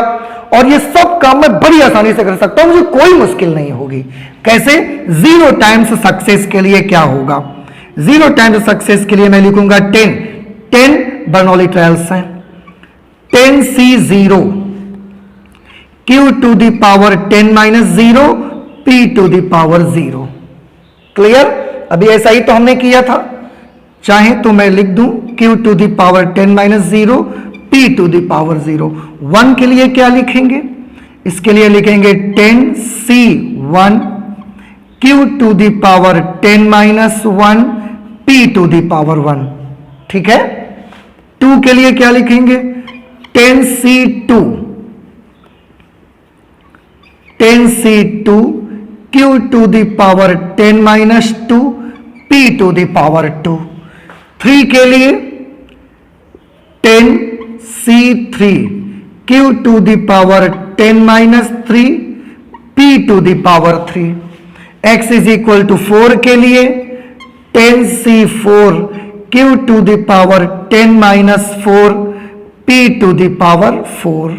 और ये सब काम मैं बड़ी आसानी से कर सकता हूं, मुझे कोई मुश्किल नहीं होगी। कैसे? 0 टाइम्स सक्सेस के लिए क्या होगा? 0 टाइम्स सक्सेस के लिए मैं लिखूंगा 10 बर्नौली ट्रायल्स हैं। 10C0 Q to the power 10 minus 0 P to the power 0। Clear? अभी ऐसा ही तो हमने किया था। चाहे तो मैं लिख दूं Q to the power 10 minus 0 P to the power 0। 1 के लिए क्या लिखेंगे? इसके लिए लिखेंगे 10C1 Q to the power 10 minus 1 P to the power 1। ठीक है? 2 के लिए क्या लिखेंगे? 10C2 Q to the power 10 minus 2 P to the power 2। 3 के लिए 10C3 Q to the power 10 minus 3 P to the power 3। x is equal to 4 के लिए 10C4 Q to the power 10 minus 4 P to the power 4।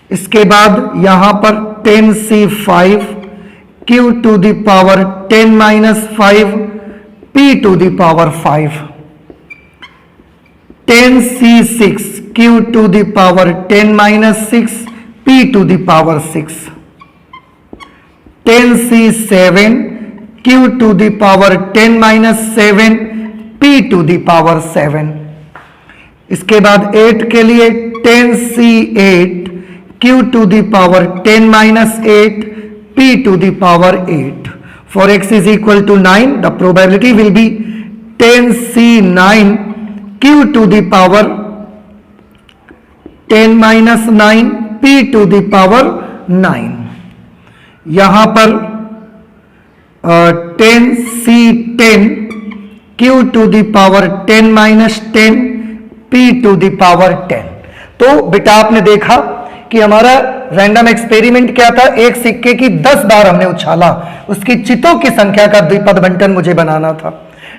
इसके बाद यहां पर 10C5 Q to the power 10 minus 5 P to the power 5। 10C6 Q to the power 10 minus 6 P to the power 6। 10C7 Q to the power 10 minus 7 P to the power 7। इसके बाद 8 के लिए 10C8 Q to the power 10 minus 8 P to the power 8। For x is equal to 9, the probability will be 10C9 Q to the power 10 minus 9 P to the power 9। यहां पर 10C10 Q to the power 10 minus 10 P to the power 10। तो बेटा आपने देखा कि हमारा random experiment क्या था, एक सिक्के की 10 बार हमने उछाला, उसकी चितों की संख्या का द्विपद बंटन मुझे बनाना था।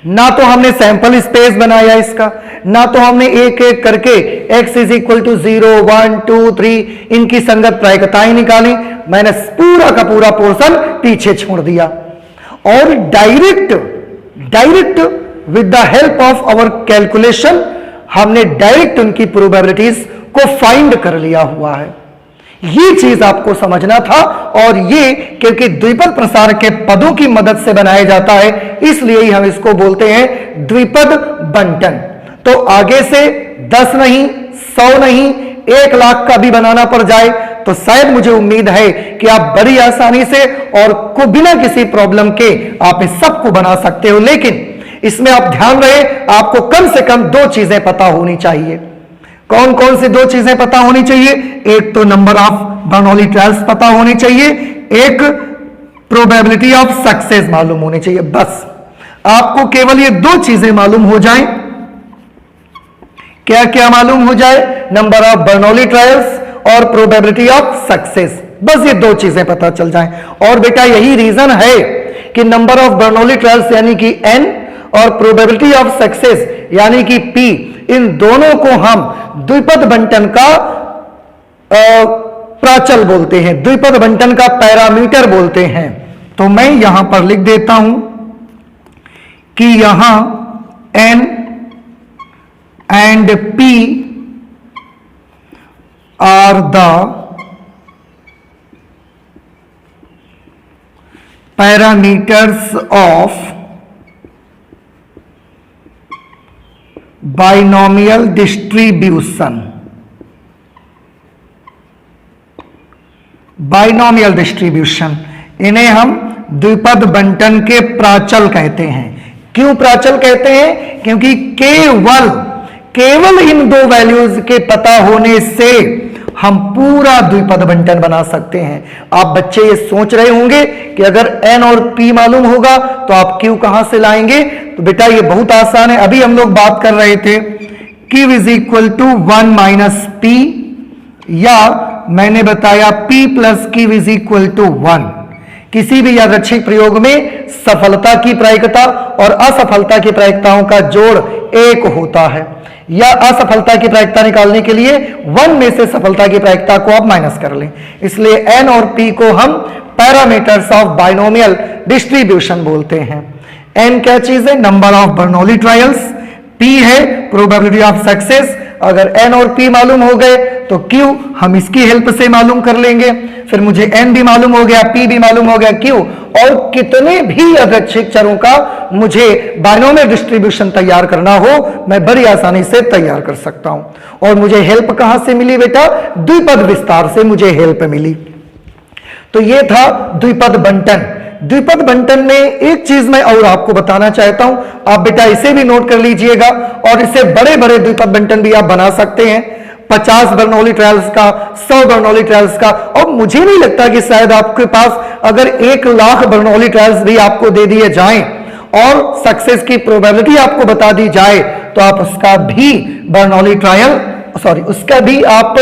ना तो हमने सैंपल स्पेस बनाया इसका, ना तो हमने एक एक करके x इज इक्वल टू 0, 1, 2, 3 इनकी संगत प्रायिकताएं निकाली। मैंने पूरा का पूरा पोर्शन पीछे छोड़ दिया और direct with the help of our calculation हमने डायरेक्ट उनकी प्रोबेबिलिटीज को फाइंड कर लिया हुआ है। ये चीज आपको समझना था, और ये क्योंकि द्विपद प्रसार के पदों की मदद से बनाया जाता है, इसलिए ही हम इसको बोलते हैं द्विपद बंटन। तो आगे से 10 नहीं, 100 नहीं, 1 लाख का भी बनाना पड़ जाए तो शायद मुझे उम्मीद है कि आप बड़ी आसानी से और को बिना किसी प्रॉब्लम के आप इस सबको बना सकते हो। लेकिन इसमें आप ध्यान रहे, आपको कम से कम 2 चीजें पता होनी चाहिए। कौन कौन सी 2 चीजें पता होनी चाहिए? एक तो नंबर ऑफ बर्नौली ट्रायल्स पता होनी चाहिए, एक प्रोबेबिलिटी ऑफ सक्सेस मालूम होनी चाहिए। बस आपको केवल ये 2 चीजें मालूम हो जाएं। क्या क्या मालूम हो जाए? नंबर ऑफ बर्नौली ट्रायल्स और प्रोबेबिलिटी ऑफ सक्सेस, बस ये 2 चीजें पता चल जाएं। और बेटा यही रीजन है कि नंबर ऑफ बर्नौली ट्रायल्स यानी कि n और प्रोबेबिलिटी ऑफ सक्सेस यानी कि p, इन दोनों को हम द्विपद बंटन का प्राचल बोलते हैं, द्विपद बंटन का पैरामीटर बोलते हैं। तो मैं यहां पर लिख देता हूं कि यहां n and p are the parameters of binomial distribution. Binomial distribution, इन्हें हम द्विपद बंटन के प्राचल कहते हैं। क्यों प्राचल कहते हैं? क्योंकि केवल इन 2 वैल्यूज के पता होने से हम पूरा द्विपद बंटन बना सकते हैं। आप बच्चे ये सोच रहे होंगे कि अगर n और p मालूम होगा तो आप q कहां से लाएंगे? तो बेटा ये बहुत आसान है। अभी हम लोग बात कर रहे थे q is equal to 1 minus p, या मैंने बताया p plus q is equal to 1। किसी भी यादृच्छिक प्रयोग में सफलता की प्रायिकता और असफलता की प्रायिकताओं का जोड़ 1 होता है, या असफलता की प्रायिकता निकालने के लिए 1 में से सफलता की प्रायिकता को आप माइनस कर लें। इसलिए n और p को हम पैरामीटर्स ऑफ बाइनोमियल डिस्ट्रीब्यूशन बोलते हैं। n क्या चीज है? Number of Bernoulli trials, p है प्रोबेबिलिटी ऑफ सक्सेस। अगर n और p मालूम हो गए तो q हम इसकी हेल्प से मालूम कर लेंगे। फिर मुझे n भी मालूम हो गया, p भी मालूम हो गया, q और कितने भी यादृच्छिक चरों का मुझे बाइनोमियल डिस्ट्रीब्यूशन तैयार करना हो मैं बड़ी आसानी से तैयार कर सकता हूं। और मुझे हेल्प कहां से मिली बेटा? द्विपद विस्तार से मुझे हेल्प मिली। तो ये था द्विपद बंटन। द्विपद बंटन में एक चीज मैं और आपको बताना चाहता हूं, आप बेटा इसे भी नोट कर लीजिएगा, और इससे बड़े बड़े द्विपद बंटन भी आप बना सकते हैं। 50 बर्नौली ट्रायल्स का, 100 बर्नौली ट्रायल्स का, और मुझे नहीं लगता कि शायद आपके पास अगर 1 लाख बर्नौली ट्रायल्स भी आपको दे दिए जाएं और सक्सेस की प्रोबेबिलिटी आपको बता दी जाए तो आप उसका भी बर्नौली ट्रायल उसका भी आप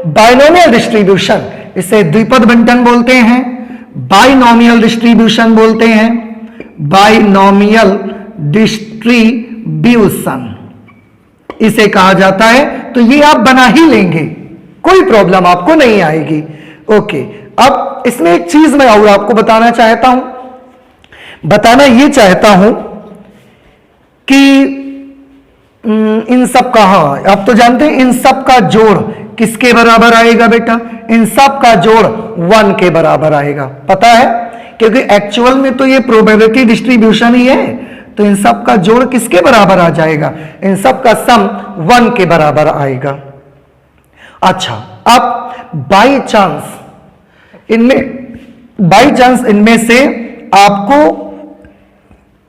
बाइनोमियल डिस्ट्रीब्यूशन, इसे द्विपद बंटन बोलते हैं, बाइनोमियल डिस्ट्रीब्यूशन बोलते हैं, बाइनोमियल डिस्ट्रीब्यूशन इसे कहा जाता है। तो ये आप बना ही लेंगे, कोई प्रॉब्लम आपको नहीं आएगी। ओके, अब इसमें एक चीज मैं और आपको बताना ये चाहता हूं कि इन सब का, हाँ आप तो जानते हैं इन सब का जोड़ किसके बराबर आएगा बेटा? इन सब का जोड़ 1 के बराबर आएगा, पता है? क्योंकि एक्चुअल में तो ये प्रोबेबिलिटी डिस्ट्रीब्यूशन ही है, तो इन सब का जोड़ किसके बराबर आ जाएगा? इन सब का सम 1 के बराबर आएगा। अच्छा, अब बाई चांस इनमें से आपको,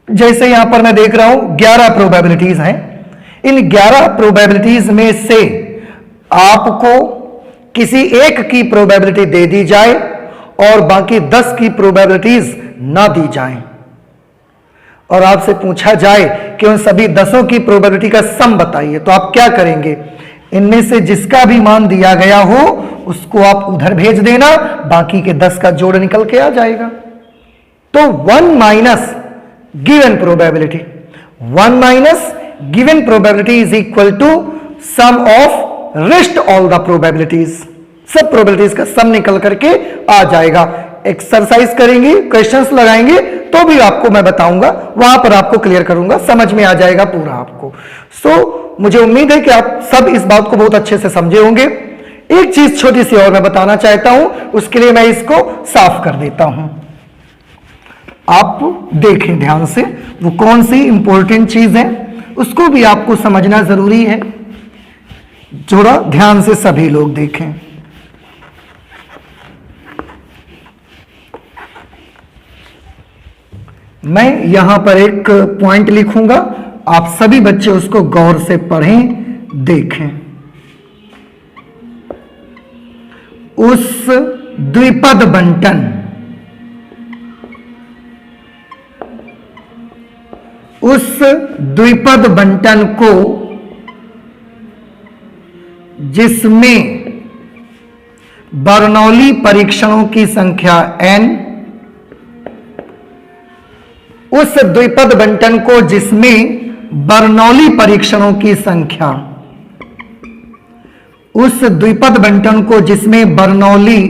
जैसे यहां पर मैं देख रहा हूं 11 प्रोबेबिलिटीज हैं, इन 11 प्रोबेबिलिटीज में से आपको किसी एक की प्रोबेबिलिटी दे दी जाए और बाकी 10 की प्रोबेबिलिटीज ना दी जाए, और आपसे पूछा जाए कि उन सभी 10 की प्रोबेबिलिटी का सम बताइए, तो आप क्या करेंगे? इनमें से जिसका भी मान दिया गया हो उसको आप उधर भेज देना, बाकी के 10 का जोड़ निकल के आ जाएगा। तो 1 minus given probability, 1 minus given probability is equal to sum of rest all the probabilities, सब प्रोबेबिलिटीज का सम निकल करके आ जाएगा। एक्सरसाइज करेंगे, क्वेश्चंस लगाएंगे तो भी आपको मैं बताऊंगा, वहां पर आपको क्लियर करूंगा, समझ में आ जाएगा पूरा आपको। मुझे उम्मीद है कि आप सब इस बात को बहुत अच्छे से समझे होंगे। एक चीज छोटी सी और मैं बताना चाहता हूं, उसके लिए मैं इसको साफ कर देता हूं। आप देखें ध्यान से, वो कौन सी इंपॉर्टेंट चीज है उसको भी आपको समझना जरूरी है। थोड़ा ध्यान से सभी लोग देखें। मैं यहां पर एक पॉइंट लिखूंगा, आप सभी बच्चे उसको गौर से पढ़ें, देखें। उस द्विपद बंटन, उस द्विपद बंटन को जिसमें बर्नौली परीक्षणों की संख्या n, उस द्विपद बंटन को जिसमें बर्नौली परीक्षणों की संख्या, उस द्विपद बंटन को जिसमें बर्नौली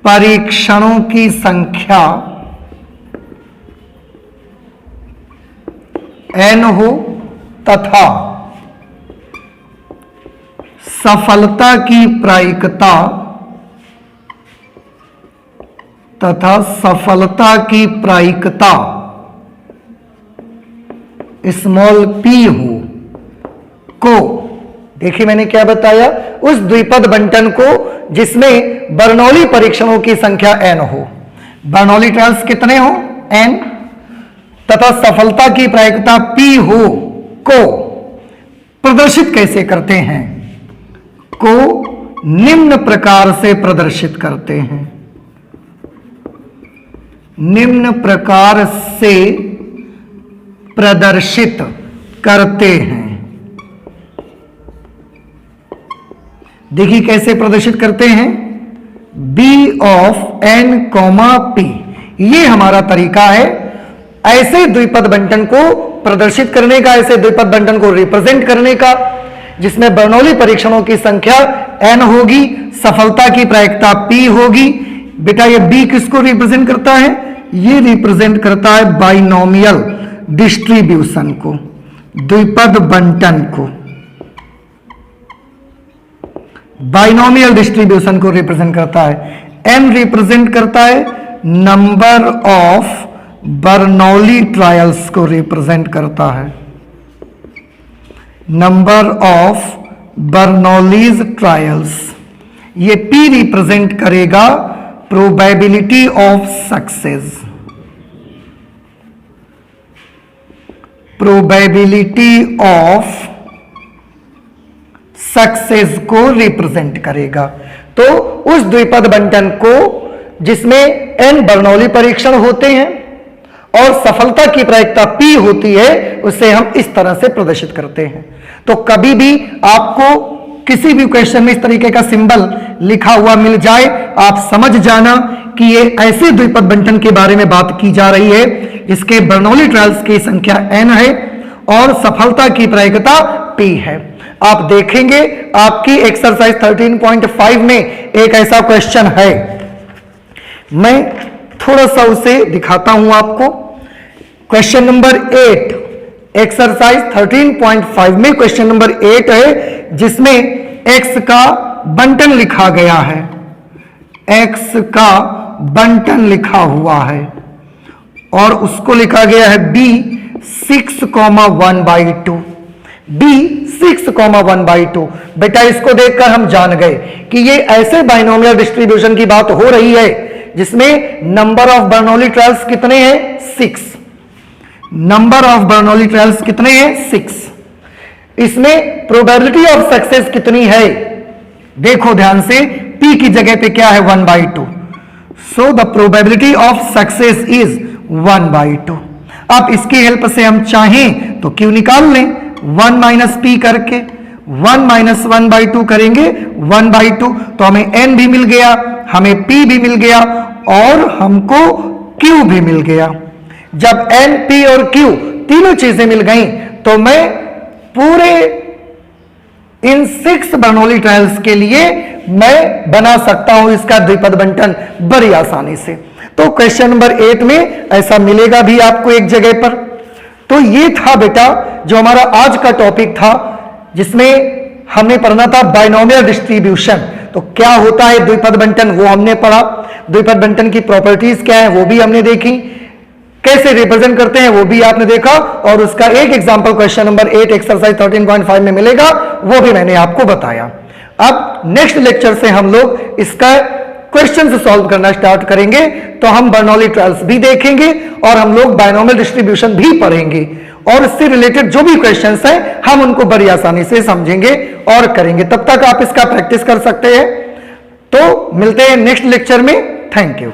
परीक्षणों की संख्या n हो तथा सफलता की प्रायिकता, तथा सफलता की प्रायिकता स्मॉल p हो, को, देखिए मैंने क्या बताया, उस द्विपद बंटन को जिसमें बर्नौली परीक्षणों की संख्या n हो, बर्नौली ट्रायल्स कितने हो n, तथा सफलता की प्रायिकता p हो, को प्रदर्शित कैसे करते हैं, को निम्न प्रकार से प्रदर्शित करते हैं, निम्न प्रकार से प्रदर्शित करते हैं। देखिए कैसे प्रदर्शित करते हैं, b ऑफ n, p, ये हमारा तरीका है ऐसे द्विपद बंटन को प्रदर्शित करने का, ऐसे द्विपद बंटन को रिप्रेजेंट करने का जिसमें बर्नौली परीक्षणों की संख्या n होगी, सफलता की प्रायिकता p होगी। बेटा ये b किसको रिप्रेजेंट करता है, ये रिप्रेजेंट करता है बाइनोमियल डिस्ट्रीब्यूशन को, द्विपद बंटन को, बाइनोमियल डिस्ट्रीब्यूशन को रिप्रेजेंट करता है। n रिप्रेजेंट करता है नंबर ऑफ बर्नौली ट्रायल्स को रिप्रेजेंट करता है, नंबर ऑफ बर्नौलीज ट्रायल्स। ये p रिप्रेजेंट करेगा probability of success, probability of success को रिप्रेजेंट करेगा। तो उस द्विपद बंटन को जिसमें n बर्नौली परीक्षण होते हैं और सफलता की प्रायिकता p होती है, उसे हम इस तरह से प्रदर्शित करते हैं। तो कभी भी आपको किसी भी क्वेश्चन में इस तरीके का सिंबल लिखा हुआ मिल जाए, आप समझ जाना कि ये ऐसे द्विपद बंटन के बारे में बात की जा रही है जिसके बर्नौली ट्रायल्स की संख्या n है और सफलता की प्रायिकता p है। आप देखेंगे आपकी एक्सरसाइज 13.5 में एक ऐसा क्वेश्चन है, मैं थोड़ा सा उसे दिखाता हूं आपको। क्वेश्चन नंबर 8, एक्सरसाइज 13.5 में क्वेश्चन नंबर 8 है जिसमें x का बंटन लिखा गया है, x का बंटन लिखा हुआ है और उसको लिखा गया है b 6,1/2, b 6,1/2। बेटा इसको देखकर हम जान गए कि ये ऐसे बाइनोमियल डिस्ट्रीब्यूशन की बात हो रही है जिसमें नंबर ऑफ बर्नौली ट्रायल्स कितने हैं, 6, नंबर ऑफ बर्नौली ट्रायल्स कितने हैं, 6। इसमें प्रोबेबिलिटी ऑफ सक्सेस कितनी है, देखो ध्यान से, p की जगह पे क्या है 1/2, so the probability of success is 1/2। अब इसकी हेल्प से हम चाहें तो q निकाल लें 1 - p करके, 1 माइनस 1/2 करेंगे 1/2, तो हमें n भी मिल गया, हमें p भी मिल गया और हमको q भी मिल गया। जब n, p और q तीनों चीजें मिल गई तो मैं पूरे इन 6 बर्नौली ट्रायल्स के लिए मैं बना सकता हूं इसका द्विपद बंटन बड़ी आसानी से। तो क्वेश्चन नंबर 8 में ऐसा मिलेगा भी आपको एक जगह पर। तो ये था बेटा जो हमारा आज का टॉपिक था, जिसमें हमने पढ़ना था बाइनोमियल डिस्ट्रीब्यूशन। तो क्या होता है द्विपद बंटन वो हमने पढ़ा, द्विपद बंटन की प्रॉपर्टीज क्या है वो भी हमने देखी, कैसे रिप्रेजेंट करते हैं वो भी आपने देखा, और उसका एक एग्जांपल क्वेश्चन नंबर 8 एक्सरसाइज 13.5 में मिलेगा, वो भी मैंने आपको बताया। अब नेक्स्ट लेक्चर से हम लोग इसका क्वेश्चन से सॉल्व करना स्टार्ट करेंगे, तो हम बर्नौली ट्रायल्स भी देखेंगे और हम लोग बाइनोमियल डिस्ट्रीब्यूशन भी पढ़ेंगे, और इससे रिलेटेड जो भी क्वेश्चंस हैं हम उनको बड़ी आसानी से समझेंगे और करेंगे। तब तक आप इसका प्रैक्टिस कर सकते हैं। तो मिलते हैं नेक्स्ट लेक्चर में। Thank you.